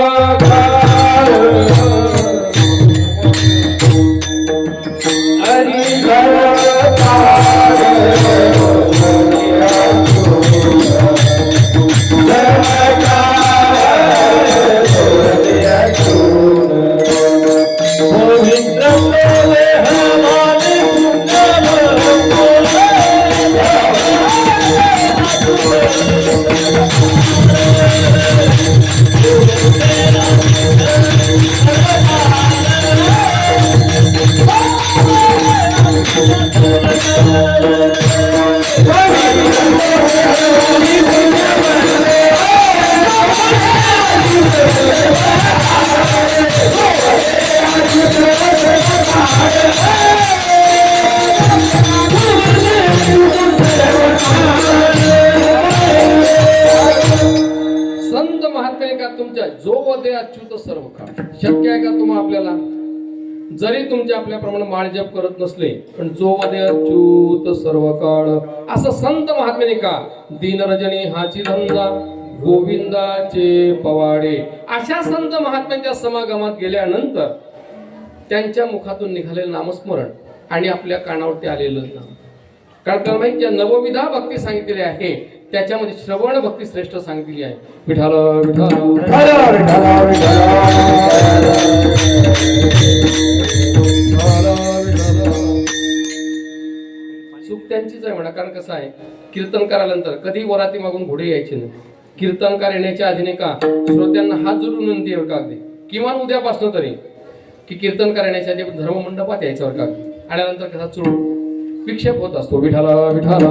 Thank you. महात्म्याने का तुमच्या जो वदे अच्युत सर्व काळ. शक्य आहे का तुम्हा आपल्याला जरी तुमच्या आपल्याप्रमाणे माळ जप करत नसले पण जो वदे अच्युत सर्व काळ असं संत महात्म्याने का दीनरजनी हाची धंदा गोविंदाचे पवाडे अशा संत महात्म्यांच्या समागमात गेल्यानंतर त्यांच्या मुखातून निघालेलं नामस्मरण आणि आपल्या कानावरती आलेलं नाम. कारण त्याला माहिती आहे नवविधा भक्ती सांगितलेली आहे त्याच्यामध्ये श्रवण भक्ती श्रेष्ठ सांगितलेली आहे. विठाल विठाल चूक त्यांचीच आहे म्हणा. कारण कसं आहे कीर्तन कराल्यानंतर कधी वराती मागून घोडे यायचे नाही. कीर्तनकार येण्याच्या आधी का श्रोत्यांना हात जोडून विनंती आहे का अगदी किमान उद्यापासून तरी की कीर्तनकार येण्याच्या आधी धर्ममंडपात यायच्यावर का आल्यानंतर कसा चूड विक्षेप होत असतो. विठाला विठाला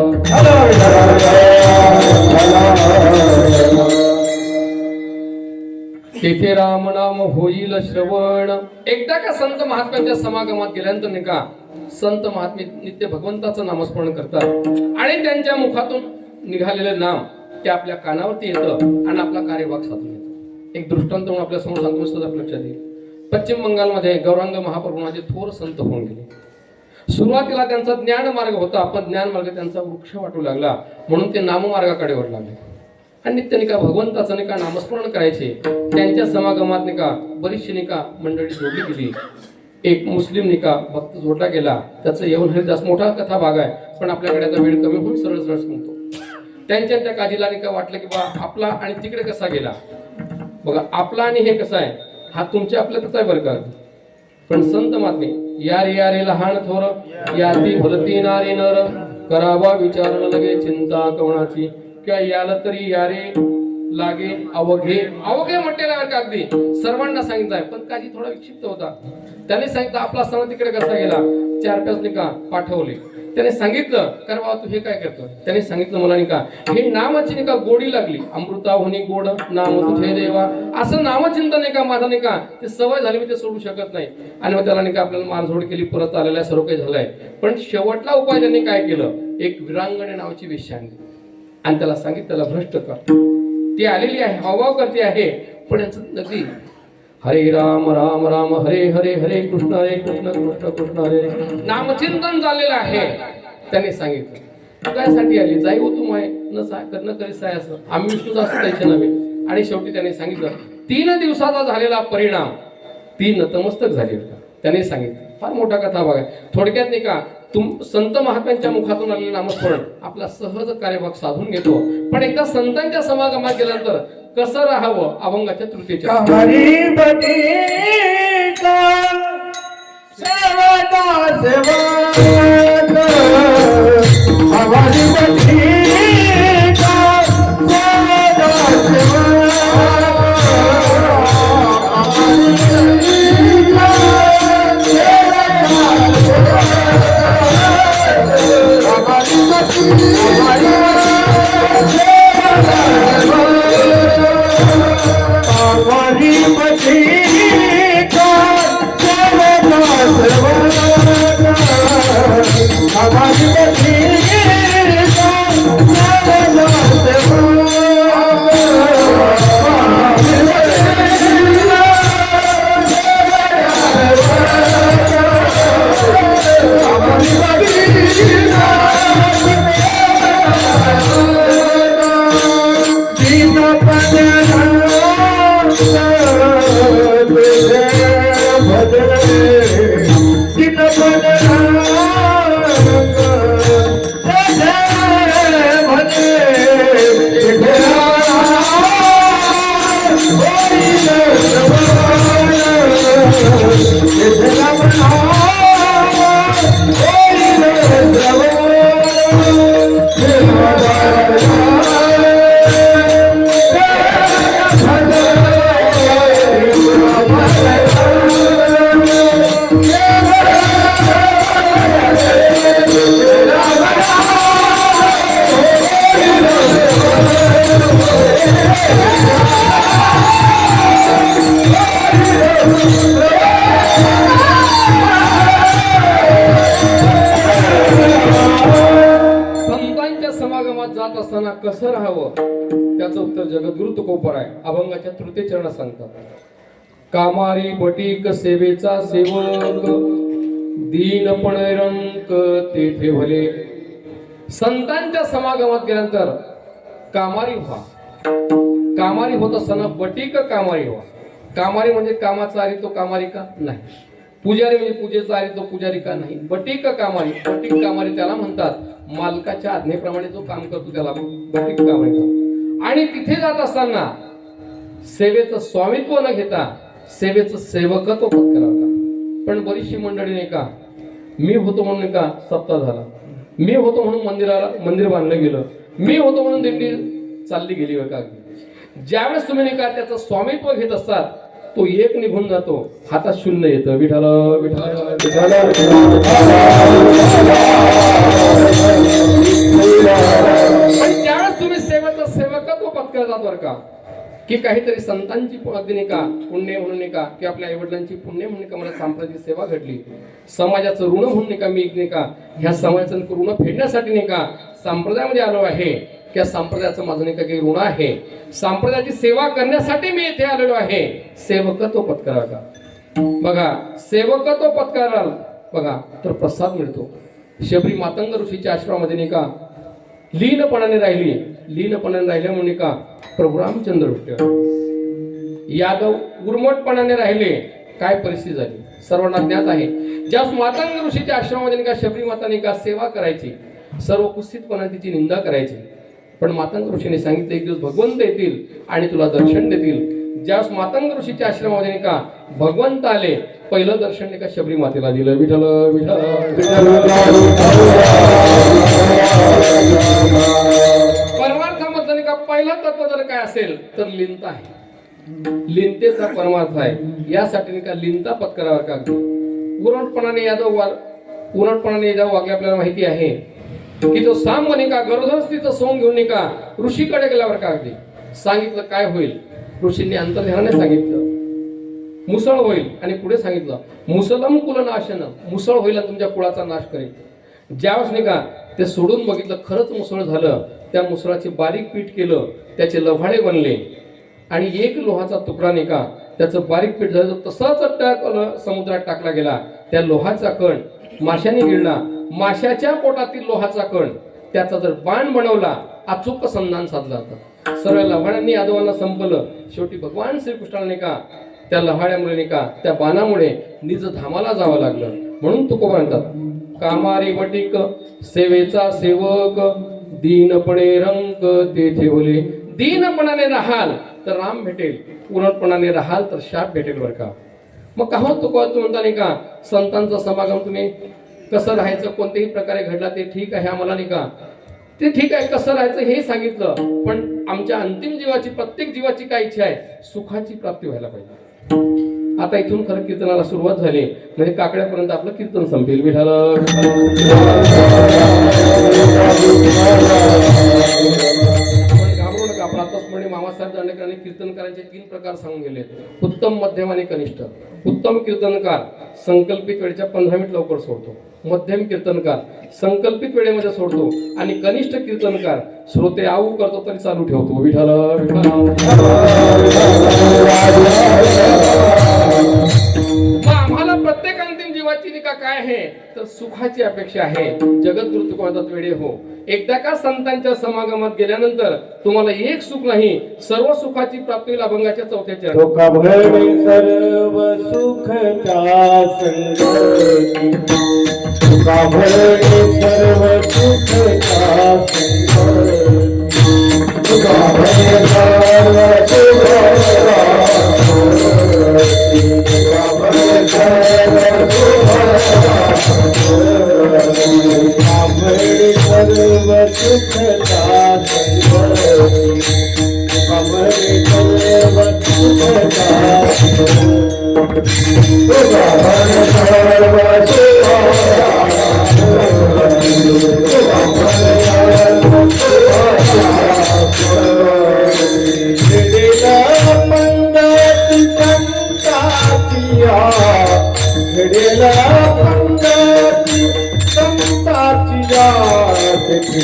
तेथे राम नाम होईल श्रवण. एकदा का संत महात्म्यांच्या समागमात गेल्यानंतर नाही का संत महात्मे नित्य भगवंताचं नामस्मरण करतात आणि त्यांच्या मुखातून निघालेले नाम ते आपल्या कानावरती येतं आणि आपला कार्यभाग साधून येतो. एक दृष्टांत म्हणून आपल्या समोर सांगतो आपल्या लक्षात येईल. पश्चिम बंगालमध्ये गौरांग महाप्रभू माझे थोर संत होऊन गेले. सुरुवातीला त्यांचा ज्ञान मार्ग होता पण ज्ञान मार्ग त्यांचा वृक्ष वाटू लागला म्हणून ते नाममार्गाकडे वळू लागले आणि नित्य निका भगवंताचं निका नामस्मरण करायचे. त्यांच्या समागमात निका बरीचशी निका मंडळी जोडली गेली. एक मुस्लिम निका भक्त जोडला गेला. त्याचं येऊन हरिदास मोठा कथा भाग आहे पण आपल्याकडे आता वेळ कमी होऊन सरळ सरळ सांगतो. त्यांच्या त्या काजीला निका वाटलं की बा आपला आणि तिकडे कसा गेला बघा. आपला आणि हे कसं आहे हा तुमच्या आपल्यातच आहे बरं का. पण संत महात्मे यारे लहान थोर याती भरती नारी नर करावा विचार न लगे चिंता कवणाची किंवा याला तरी यारे लागे अवघे. अवघे म्हटलेला आहे का अगदी सर्वांना सांगितलं आहे पण काजी थोडा विक्षिप्त होता. त्याने सांगितलं आपला सण तिकडे कसा गेला. 4-5 निका पाठवले. त्याने सांगितलं कारण बाबा तू हे काय करतो. त्याने सांगितलं मला निका हे नामाची निका गोडी लागली. अमृता होनी गोड नाम तुझे देवा असं नामचिंतन नाही का माझं नाही का ते सवय झाली मी ते सोडू शकत नाही. आणि मग त्याला नाही का आपल्याला मारझोड केली परत आलेला सर्व काही झालंय. पण शेवटला उपाय त्यांनी काय केलं एक विरांगणे नावाची वेश्या आणली आणि त्याला सांगितलं त्याला भ्रष्ट कर. ती आलेली आहे हावभाव करते आहे पण याचं नक्की हरे राम राम राम हरे हरे हरे कृष्ण कृष्ण कृष्ण हरे नामचिंतन झालेलं आहे. त्याने सांगितलं कायसाठी आली जाई हो तू माय न करी साय असं आम्ही विष्णुदास द्यायचे नव्हे. आणि शेवटी त्याने सांगितलं 3 दिवसाचा झालेला परिणाम ती नतमस्तक झाली. त्याने सांगितलं फार मोठा कथा बघा. थोडक्यात नाही का संत महात्म्यांच्या मुखातून आलेलं नामस्मरण आपला सहज कार्यभाग साधून घेतो. पण एकदा संतांच्या समागमात गेल्यानंतर कसं राहावं अभंगाच्या तृतीयेच्या समागमात जात असताना कसं राहावं त्याचं उत्तर जगद्गुरु तुकोबर आहे. अभंगाच्या तृतीय चरणात सांगतात. कामारी बटीक सेवेचा सेवक दीनपण रंक तेथे भले. संतांच्या समागमात गेल्यानंतर कामारी व्हा. कामारी होत असताना बटीक कामारी व्हा. कामारी म्हणजे कामाचा आरी तो कामारी का नाही. पुजारी म्हणजे पूजेचा आरी तो पुजारी का नाही. बटीक कामारी. बटीक कामारी त्याला म्हणतात मालकाच्या आज्ञेप्रमाणे जो काम करतो त्याला बटीक कामारी. आणि तिथे जात असताना सेवेचं स्वामित्व न घेता सेवेचं सेवकत्व पत्करावं. पण बरीचशी मंडळी नाही का मी होतो म्हणून का सप्ताह झाला, मी होतो म्हणून मंदिर बांधलं गेलं, मी होतो म्हणून दिंडी चालली गेली का. ज्यावेळेस तुम्ही नाही का त्याचं स्वामित्व घेत असतात तो एक निघून जातो, हातात शून्य येतं. विठाल विठाल पण त्यावेळेस तुम्ही सेवेचं सेवकत्व पत्करतात बरं का, की काहीतरी संतांची अगदी का पुण्य म्हणून का की आपल्या आईवडिलांची पुण्य म्हणून का मला सांप्रदायिक सेवा घडली, समाजाचं ऋण म्हणून का मी नाही का ह्या समाजाचं ऋण फेडण्यासाठी नाही का संप्रदायामध्ये आलो आहे. त्या संप्रदायाचं माझं नाही का काही ऋण आहे, संप्रदायाची सेवा करण्यासाठी मी इथे आलेलो आहे. सेवकत्व पत्करा का. बघा सेवकत्व पत्कराल बघा तर प्रसाद मिळतो. शबरी मातंग ऋषीच्या आश्रमामध्ये नाही का लीनपणाने राहिली. लीनपणाने राहिल्यामुळे का प्रभू रामचंद्र विठ्ठल यादव गुरमटपणाने राहिले. काय परिस्थिती झाली सर्वांना ज्ञात आहे. ज्या मातंग ऋषीच्या आश्रमामध्ये का शबरी माताने का सेवा करायची, सर्व कुस्सितपणा तिची निंदा करायची. पण मातंग ऋषीने सांगितलं एक दिवस भगवंत येतील आणि तुला दर्शन देतील. ज्या मातंग ऋषीच्या आश्रमामध्ये का भगवंत आले पहिलं दर्शन का शबरी मातेला दिलं. विठ्ठल विठ्ठल परमार्थामधलं का पहिलं तत्व जर काय असेल तर लिंत आहे. लिंतेचा परमार्थ आहे. यासाठी का लिंता पत्करावर का उरणपणाने यादव वागले. आपल्याला माहिती आहे की तो साम म्हणे का गरोदर स्त्रीचं सोंग घेऊन का ऋषीकडे गेल्यावर का अगदी सांगितलं काय होईल. ऋषींनी अंतर्ध्यानाने सांगितलं मुसळ होईल आणि पुढे सांगितलं मुसलम कुलनाशन, मुसळ होईल आणि तुमच्या कुळाचा नाश करेल. ज्यावेळेस नाही का ते सोडून बघितलं खरंच मुसळ झालं. त्या मुसळाचे बारीक पीठ केलं, त्याचे लव्हाळे बनले आणि एक लोहाचा तुकडा नाही का त्याचं बारीक पीठ झालं तसाच समुद्रात टाकला गेला. त्या लोहाचा कण माशाने गिळला. माशाच्या पोटातील लोहाचा कण त्याचा जर बाण बनवला अचूक संधान साधलं जातं. सर्व लव्हाळ्यांनी यादवांना संपलं. शेवटी भगवान श्रीकृष्णाने का त्या लव्हाळ्यामुळे का त्या बाणामुळे निज धामाला जावं लागलं. म्हणून तुकोबा म्हणतात कामारी बटीक सेवेचा सेवक दीनपणे रंक तेथे बोले. दीनपणाने राहाल तर राम भेटेल, उरणपणाने राहाल तर शाप भेटेल बरं का. मग का होत तुकोबा तू म्हणता नाही का संतांचा समागम तुम्ही कसं राहायचं कोणत्याही प्रकारे घडला ते ठीक आहे आम्हाला नाही का ते ठीक आहे कसं राहायचं हे सांगितलं. पण आमच्या अंतिम जीवाची प्रत्येक जीवाची काय इच्छा आहे सुखाची प्राप्ती व्हायला पाहिजे. आता इथून खरं कीर्तनाला सुरुवात झाली म्हणजे काकड्यापर्यंत आपलं कीर्तन संपेल. विठाल घाबरू नका. आपण आताच म्हणे मामासाहेब दांडेकरांनी कीर्तनकारांचे 3 प्रकार सांगून गेले. उत्तम, मध्यम आणि कनिष्ठ. उत्तम कीर्तनकार संकल्पित वेळेच्या 15 मिनिट लवकर सोडतो. मध्यम कीर्तनकार संकल्पित वेळेमध्ये सोडतो आणि कनिष्ठ कीर्तनकार श्रोते आऊ करतो तरी चालू ठेवतो. विठाल आम्हाला प्रत्येक अंतिम जीवाची निका काय आहे तर सुखाची अपेक्षा आहे. जगद्गुरु तुकोबांचा वेळे हो. एकदा का संतांच्या समागमात गेल्यानंतर तुम्हाला एक सुख नाही सर्व सुखाची प्राप्ती होईल. अभंगाच्या 4थ्या चरणात सर्व सुखच्या संगती, सर्व सुखच्या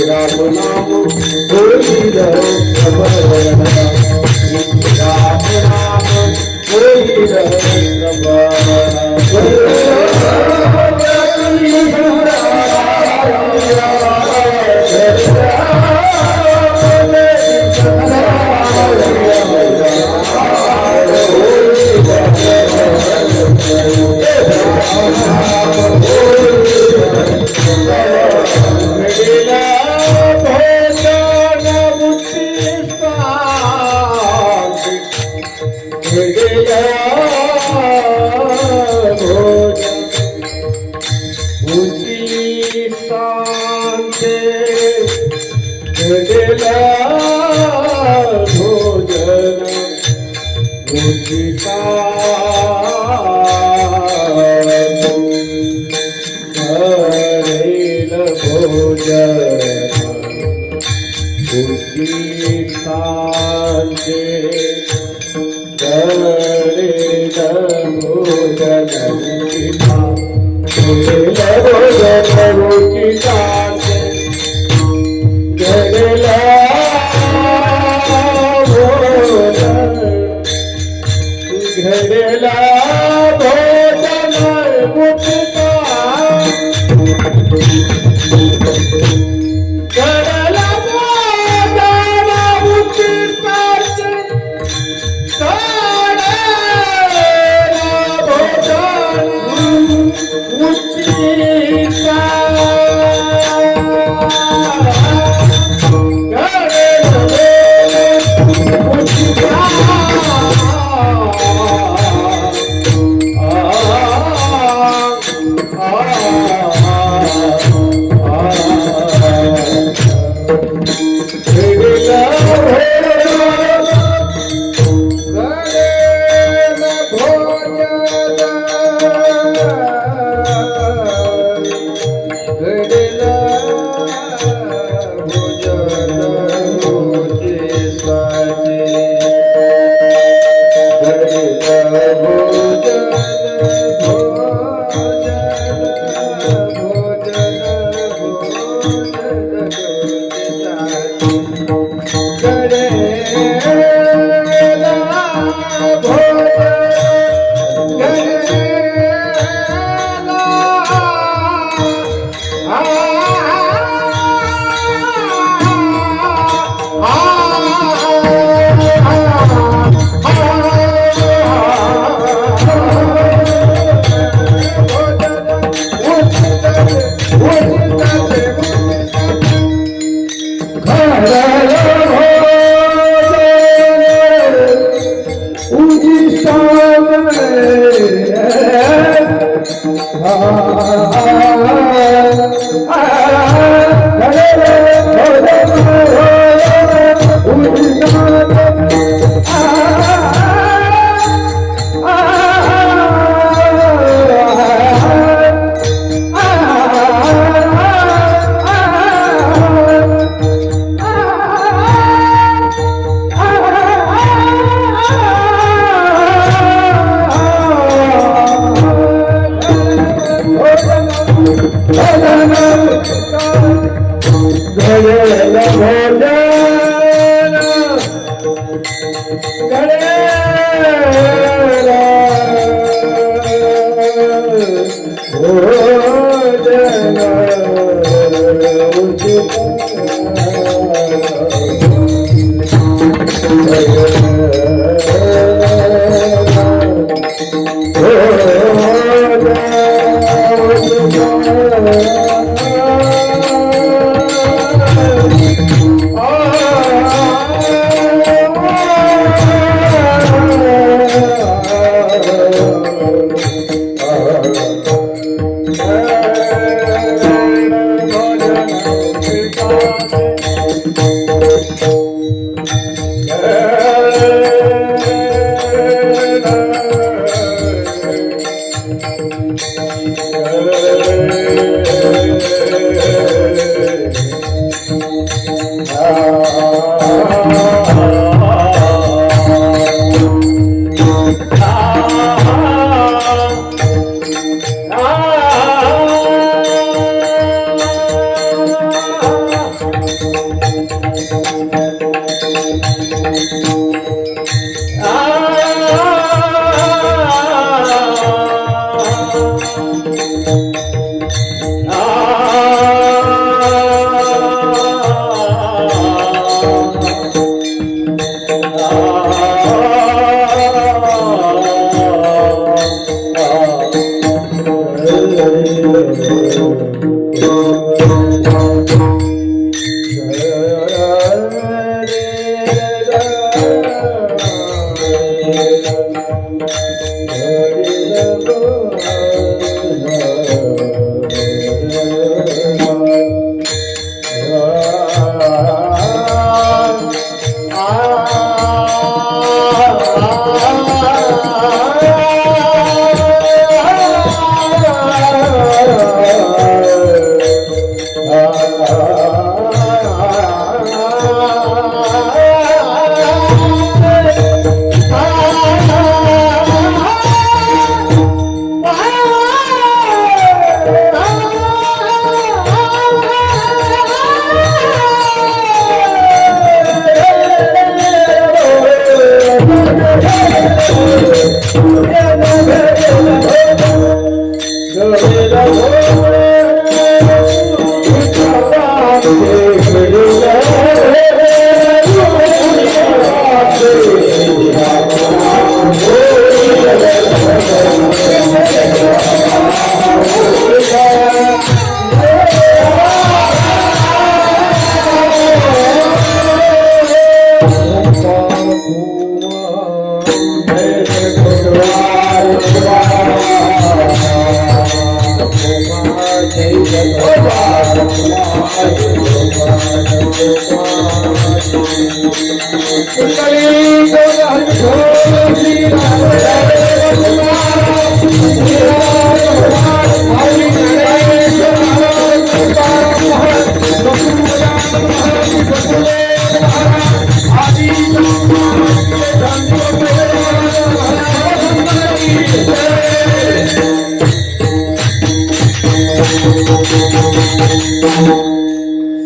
राम नाम होईल श्रवण राम राम होईल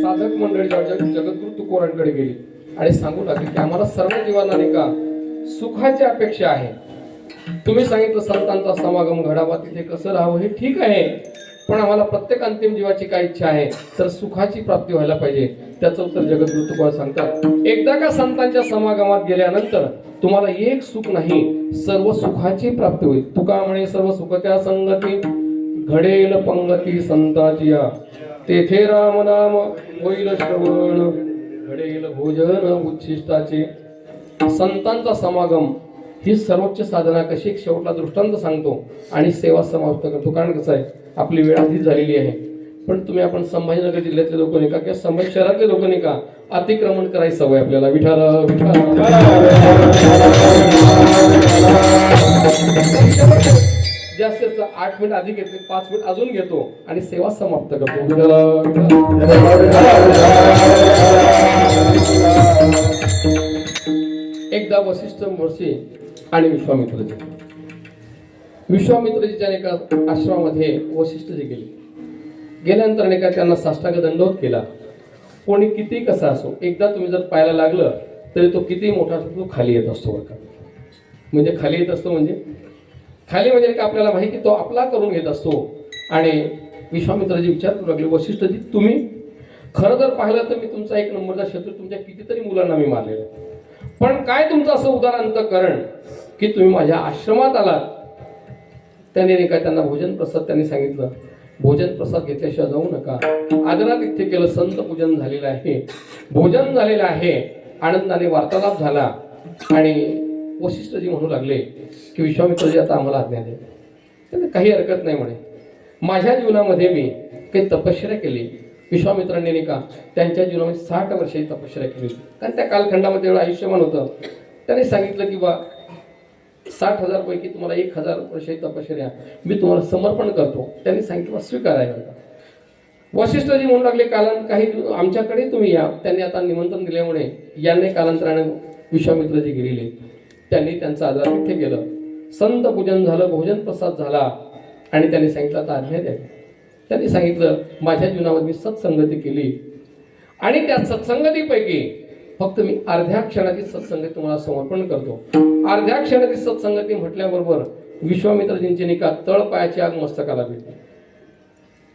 साधक मंडळी जगद्गुरु तुकोरांकडे गेली आणि सांगू लागली की आम्हाला सर्व जीवांना नाही का सुखाची अपेक्षा आहे. तुम्ही सांगितलं संतांचा समागम घडावा, तिथे कसं राहावं हे ठीक आहे, पण आम्हाला प्रत्येक अंतिम जीवाची काय इच्छा आहे तर सुखाची प्राप्ती व्हायला पाहिजे. त्याचं उत्तर जगद्गुरु तुकोबा सांगतात, एकदा का संतांच्या समागमात गेल्यानंतर तुम्हाला एक सुख नाही सर्व सुखाची प्राप्ती होईल. तुका म्हणे सर्व सुख त्या संगती घडेल पंगती संताची या, तेथे राम नाम होईल श्रवण घडेल भोजन उच्छिष्टाचे. संतांचा समागम ही सर्वोच्च साधना. कशी एक शेवटला दृष्टांत सांगतो आणि सेवा समाप्त करतो. कारण कसं आहे आपली वेळ आधीच झालेली आहे, पण तुम्ही आपण संभाजीनगर जिल्ह्यातले लोक नाही का किंवा संभाजी शहरातले लोक नाही का अतिक्रमण करायची सवय आपल्याला. विठाल जास्त 8 मिनिट आधी घेतले, 5 मिनिट अजून घेतो आणि सेवा समाप्त करतो. एकदा वशिष्ठ महर्षी आणि विश्वामित्रजीच्या एका आश्रमामध्ये वशिष्ठजी गेल्यानंतर नाही का त्यांना साष्टांग दंडवत केला. कोणी किती कसा असो, एकदा तुम्ही जर पाहायला लागलं तरी तो किती मोठा असतो तो खाली येत असतो. बरं का, म्हणजे खाली येत असतो म्हणजे खाली म्हणजे का आपल्याला माहिती तो आपला करून घेत असतो. आणि विश्वामित्रजी विचार करू लागले, वशिष्ठजी तुम्ही खरं जर पाहिलं तर मी तुमचा एक नंबरचा शत्रू, तुमच्या कितीतरी मुलांना मी मारलेलं, पण काय तुमचं असं उदाहरण की तुम्ही माझ्या आश्रमात आलात. त्याने नाही काय त्यांना भोजन प्रसाद त्यांनी सांगितलं, भोजन प्रसाद घेतल्याशिवाय जाऊ नका. आदरात इथे केलं, संत पूजन झालेलं आहे, भोजन झालेलं आहे, आनंदाने वार्तालाप झाला. आणि वशिष्ठजी म्हणू लागले की विश्वामित्रजी आता आम्हाला आज्ञा द्या. त्यांना काही हरकत नाही म्हणे, माझ्या जीवनामध्ये मी काही तपश्चर्या केली. विश्वामित्रांनी नाही का त्यांच्या जीवनामध्ये 60 वर्षाची तपश्चर्या केली, कारण त्या कालखंडामध्ये एवढं आयुष्यमान होतं. त्यांनी सांगितलं की बा 60,000 पैकी तुम्हाला 1,000 वर्षाची तपश्चर्या मी तुम्हाला समर्पण करतो. त्यांनी सांगितलं स्वीकारायला. वशिष्ठजी म्हणू लागले काही आमच्याकडे तुम्ही या. त्यांनी आता निमंत्रण दिल्यामुळे यांनी कालांतराने विश्वामित्रजी गेलेले. त्यांनी त्यांचा आदर तिथे केलं, संत पूजन झालं, भोजन प्रसाद झाला आणि त्यांनी सांगितलं आता आज्ञा द्या. त्यांनी सांगितलं माझ्या जीवनामध्ये मी सत्संगती केली आणि त्या सत्संगतीपैकी फक्त मी अर्ध्या क्षणाची सत्संगती तुम्हाला समर्पण करतो. अर्ध्या क्षणाची सत्संगती म्हटल्याबरोबर विश्वामित्रजींची निका तळ पायाची आग मस्तकाला भेटली.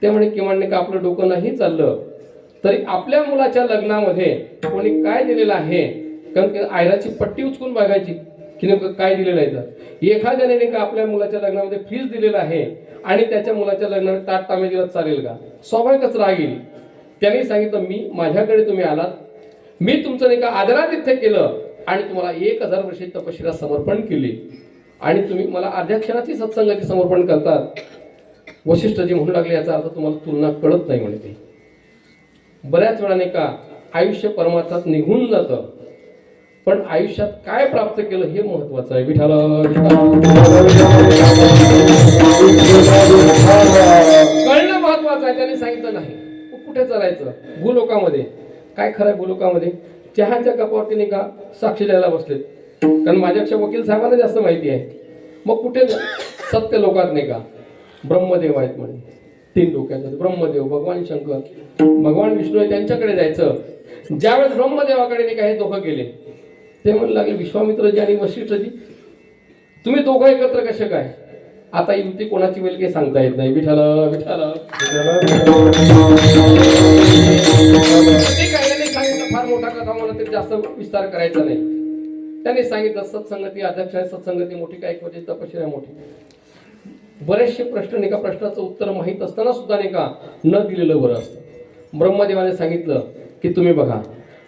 ते म्हणे किमान नाही का आपलं डोकं नाही चाललं तरी आपल्या मुलाच्या लग्नामध्ये कोणी काय दिलेलं आहे, कारण की आयराची पट्टी उचकून बघायची की नेमकं काय दिलेलं आहे. तर एखाद्याने नाही का आपल्या मुलाच्या लग्नामध्ये फीस दिलेलं आहे आणि त्याच्या मुलाच्या लग्नामध्ये ताट तांबे दिलं चालेल का? स्वाभाविकच राग येईल. त्यांनी सांगितलं मी माझ्याकडे तुम्ही आलात, मी तुमचं नाही का आदरातिथ्य केलं आणि तुम्हाला 1000 वर्षे तपश्चर्या समर्पण केली आणि तुम्ही मला अर्ध्या क्षणाची सत्संगती समर्पण करतात. वशिष्ठजी म्हणू लागले याचा अर्थ तुम्हाला तुलना कळत नाही म्हणे. ते बऱ्याच वेळा नाही का आयुष्य परमार्थात निघून जातं, पण आयुष्यात काय प्राप्त केलं हे महत्वाचं आहे. विठाला कळणं महत्वाचं आहे. त्यांनी सांगितलं नाही कुठे चालायचं भूलोकामध्ये. काय खरं आहे भूलोकामध्ये? चहाच्या कपावरती नाही का साक्षी द्यायला बसलेत, कारण माझ्यापेक्षा वकील साहेबांना जास्त माहिती आहे. मग कुठे सत्य लोकात नाही का ब्रह्मदेव आहेत म्हणे, 3 डोक्यात ब्रह्मदेव, भगवान शंकर, भगवान विष्णू आहे, त्यांच्याकडे जायचं. ज्यावेळेस ब्रह्मदेवाकडे नाही का हे दोघं गेले, ते म्हणू लागले विश्वामित्रजी आणि वशिष्ठजी तुम्ही दोघं एकत्र कसे काय? आता युती कोणाची होईल काही सांगता येत नाही. विठाला विठाला सांगितलं फार मोठा कथा मला ते जास्त विस्तार करायचा नाही. त्यांनी सांगितलं सत्संगती अध्यक्ष आहे, सत्संगती मोठी काय ऐकवायची, तपश्चर्या मोठी. बरेचसे प्रश्न नाही का प्रश्नाचं उत्तर माहीत असताना सुद्धा नाही का न दिलेलं बरं असतं. ब्रह्मदेवाने सांगितलं की तुम्ही बघा,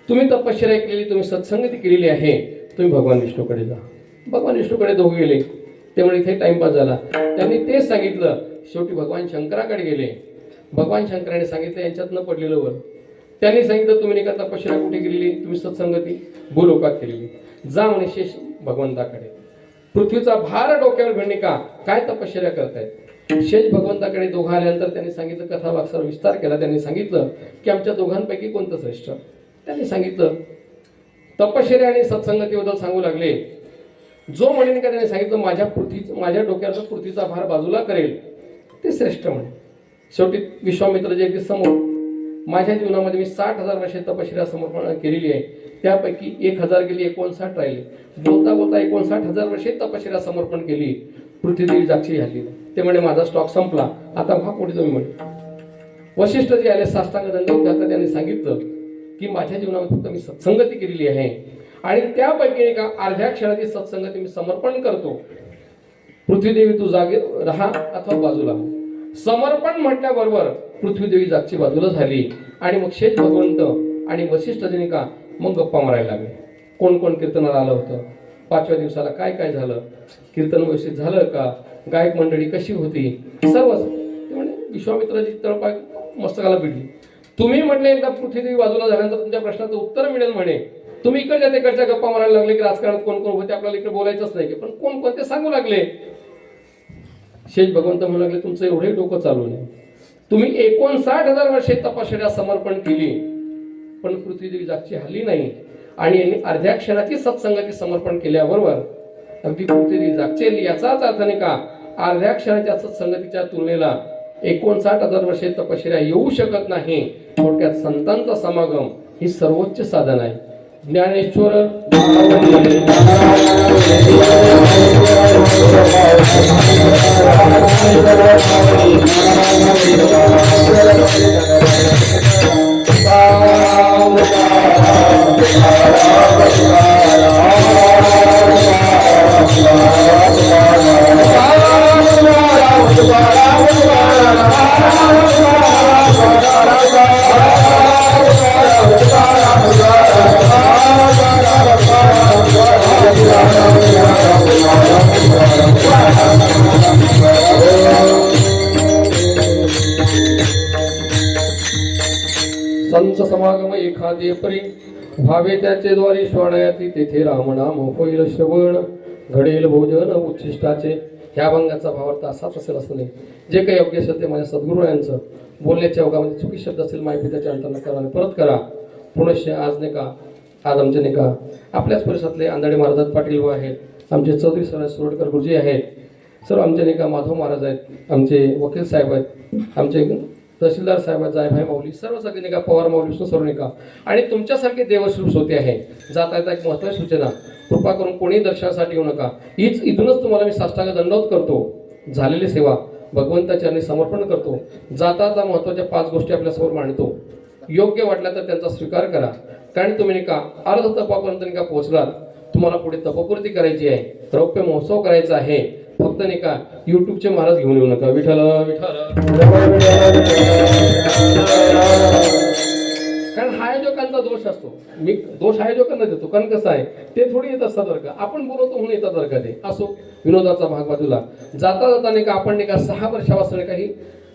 तुम्ही तपश्चर्या केलेली, तुम्ही सत्संगती केलेली आहे, तुम्ही भगवान विष्णूकडे जा. भगवान विष्णूकडे दोघे गेले. त्यामुळे इथे टाइमपास झाला. त्यांनी तेच सांगितलं. शेवटी भगवान शंकराकडे गेले. भगवान शंकराने सांगितलं यांच्यात न पडलेलं वर. त्यांनी सांगितलं तुम्ही नाही का तपश्चर्या कुठे केलेली, तुम्ही सत्संगती भूलोकात केलेली, जा म्हणे शेष भगवंताकडे. पृथ्वीचा भार डोक्यावर घेणे का काय तपश्चर्या करतायत. शेष भगवंताकडे दोघं आल्यानंतर त्यांनी सांगितलं कथा वाक्सर विस्तार केला. त्यांनी सांगितलं की आमच्या दोघांपैकी कोणतं श्रेष्ठ. त्यांनी सांगितलं तपश्चर्या आणि सत्संगतीबद्दल सांगू लागले. जो म्हणेन का त्याने सांगितलं माझ्या डोक्याचा पृथ्वीचा भार बाजूला करेल ते श्रेष्ठ म्हणे. शेवटी विश्वामित्रजी अगदी समोर माझ्या जीवनामध्ये मी 60,000 वर्षे तपश्चर्या समर्पण केलेली आहे, त्यापैकी 1000 गेली, 59 राहिले. बोलता बोलता 59,000 वर्षे तपश्चर्या समर्पण केली. पृथ्वी जागची झाली. ते म्हणे माझा स्टॉक संपला, आता भाग पुढे तुम्ही म्हणे. वशिष्ठजी आले, साष्टांग दंडवत घातला. त्यांनी सांगितलं की माझ्या जीवनामध्ये फक्त मी सत्संगती केलेली आहे आणि त्यापैकी एका अर्ध्या क्षणाची सत्संगती मी समर्पण करतो. पृथ्वीदेवी तू जागे राहा अथवा बाजूला हो. समर्पण म्हटल्याबरोबर पृथ्वीदेवी जागची बाजूला झाली आणि मग शेष भगवंत आणि वशिष्ठजीने का मग गप्पा मारायला लागले. कोण कोण कीर्तनाला आलं होतं, 5व्या दिवसाला काय काय झालं, कीर्तन व्यवस्थित झालं का, गायक मंडळी कशी होती, सर्वच. ते म्हणे विश्वामित्राची तळपाय मस्तकाला भिडली. तुम्ही म्हटले एकदा पृथ्वीदेवी बाजूला झाल्यानंतर तुमच्या प्रश्नाचं उत्तर मिळेल म्हणे. तुम्ही इकडच्या तिकडच्या गप्पा मारायला लागले की राजकारणात कोण कोण होते आपल्याला इकडे बोलायचंच नाही की, पण कोण कोणते सांगू लागले. शेष भगवंत म्हणू लागले तुमचं एवढे डोकं चालू नाही. तुम्ही 59,000 वर्षे तपश्चर्या समर्पण केली पण पृथ्वीदेवी जागची हल्ली नाही आणि यांनी अर्ध्या क्षणाची सत्संगती समर्पण केल्याबरोबर अगदी पृथ्वीदेवी जागची. याचाच अर्थ नाही का अर्ध्या क्षणाच्या सत्संगतीच्या तुलनेला 59,000 वर्षे तपश्चर्या येऊ शकत नाही. थोडक्यात संतांचा समागम ही सर्वोच्च साधन आहे. ज्ञानेश्वर संत समागम एखादे परी व्हावे त्याचे द्वारे श्रवणायाती तेथे रामनाम होईल श्रवण घडेल भोजन उच्छिष्टाचे. ह्या अभंगाचा भावार्थ असाच असेल असं नाही. जे काही योग्य असेल ते माझ्या सद्गुरू यांचं बोलण्याच्या अवघामध्ये चुकी शब्द असेल माहिती त्याच्या अंतर्न करा परत करा. पुनश्च आज नाही का आज आमचे नाही का आपल्याच परिसरातले आंदाडे महाराज पाटील व आहेत, आमचे चौधरी सुरडकर गुरुजी आहेत, सर्व आमचे नाही का माधव महाराज आहेत, आमचे वकील साहेब आहेत, आमचे तहसीलदार साहेब जायभाई माऊली सर्व सगळे नाही का पवार माऊली सर्व नाही का आणि तुमच्यासारखे देवश्रूप होते आहे जाता येता एक महत्त्वाची सूचना कृपा करून कोणी दर्शनासाठी येऊ नका इथूनच तुम्हाला मी साष्टांग दंडवत करतो झालेली सेवा भगवंताच्या चरणी समर्पण करतो जाता महत्त्वाच्या 5 गोष्टी आपल्यासमोर मांडतो योग्य वाटल्या तर त्यांचा स्वीकार करा कारण तुम्ही नाही का अर्ध तपापर्यंत नाही का पोहोचलात तुम्हाला पुढे तपपूर्ती करायची आहे रौप्य महोत्सव करायचा आहे फक्त नाही का युट्यूबचे महाराज घेऊन येऊ नका विठ्ठल विठ्ठल कारण हा आयोजकांचा दोष असतो मी दोष आयोजकांना देतो कारण कसं आहे ते थोडी येत असतात बरं का आपण बोलवतो म्हणून येतात बरं का ते असो विनोदाचा भाग बाजूला जाता नाही का आपण नाही का 6 वर्षापासून काही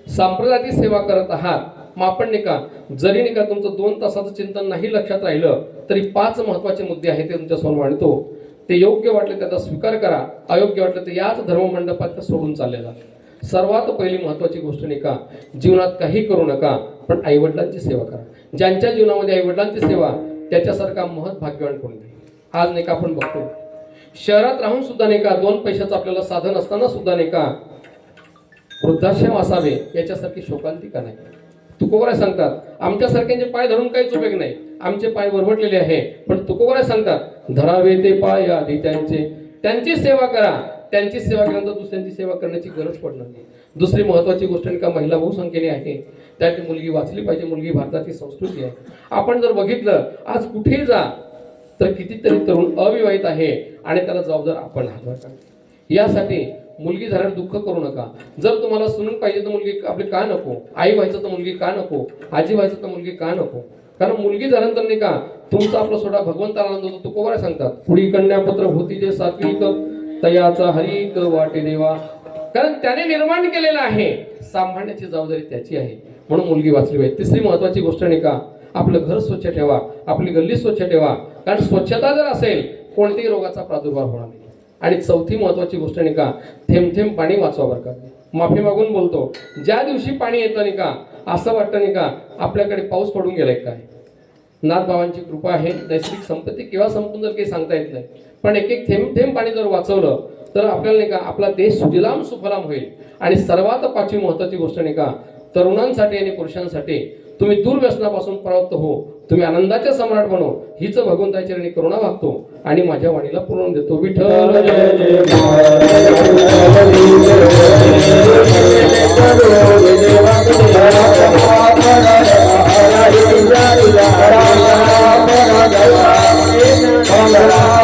संप्रदायाची सेवा करत आहात मग आपण नाही का जरी नाही का तुमचं 2 तासाचं चिंतन नाही लक्षात राहिलं तरी 5 महत्त्वाचे मुद्दे आहेत ते तुमच्यासमोर मांडतो ते योग्य वाटले त्याचा स्वीकार करा अयोग्य वाटलं तर याच धर्ममंडपात सोडून चाललेला सर्वात पहिली महत्त्वाची गोष्ट नाही का जीवनात काही करू नका पण आईवडिलांची सेवा करा ज्यांच्या जीवनामध्ये आईवडिलांची सेवा त्याच्यासारखा महत् भाग्यवान कोणी नाही आज नाही का आपण बघतो शहरात राहून सुद्धा नाही का 2 पैशाचं आपल्याला साधन असताना सुद्धा नाही का वृद्धाश्रम असावे याच्यासारखी शोकांतिका नाही तुकोबराय सांगतात आमच्यासारख्यांचे पाय धरून काहीच उपयोग नाही आमचे पाय वरवटलेले आहे पण तुकोबराय सांगतात धरावे ते पाय आधी त्यांची सेवा करा त्यांची सेवा केल्यानंतर दुसऱ्यांची सेवा करण्याची गरज पडणार नाही दुसरी महत्त्वाची गोष्ट नाही का महिला बहुसंख्येने आहे त्यात मुलगी वाचली पाहिजे मुलगी भारताची संस्कृती आहे आपण जर बघितलं आज कुठेही जा तर कितीतरी तरुण अविवाहित आहे आणि त्याला जबाबदार आपण आहात यासाठी मुलगी झाल्यावर दुःख करू नका जर तुम्हाला सुनून पाहिजे तर मुलगी आपली का नको आई व्हायचं तर मुलगी का नको आजी व्हायचं तर मुलगी का नको कारण मुलगी झाल्यानंतर नाही का तुमचा आपला सोडा भगवंताला आनंद होतो तुकोबराय सांगतात पुढी कन्यापुत्र होती जे सात्विक तयाचा हरिक वाटे देवा कारण त्याने निर्माण केलेलं आहे सांभाळण्याची जबाबदारी त्याची आहे म्हणून मुलगी वाचली पाहिजे तिसरी महत्त्वाची गोष्ट नाही का आपलं घर स्वच्छ ठेवा आपली गल्ली स्वच्छ ठेवा कारण स्वच्छता जर असेल कोणत्याही रोगाचा प्रादुर्भाव होणार नाही आणि चौथी महत्त्वाची गोष्ट नाही का थेंब थेंब पाणी वाचवा बरं का माफी मागून बोलतो ज्या दिवशी पाणी येतं नाही का असं वाटतं नाही का आपल्याकडे पाऊस पडून गेलाय काय नाथबाबांची कृपा आहे नैसर्गिक संपत्ती केव्हा संपून जर काही सांगता येत नाही पण एक थेंब थेंब पाणी जर वाचवलं तर आपल्याला नाही का आपला देश सुजलाम सुफलाम होईल आणि सर्वात 5वी महत्त्वाची गोष्ट नाही का तरुणांसाठी आणि पुरुषांसाठी तुम्ही दुर्व्यसनापासून परावृत्त हो तुम्ही आनंदाचे सम्राट बनो हीच भगवंताची आणि करुणा वागतो आणि माझ्या वाणीला पूर्ण देतो विठ्ठल जय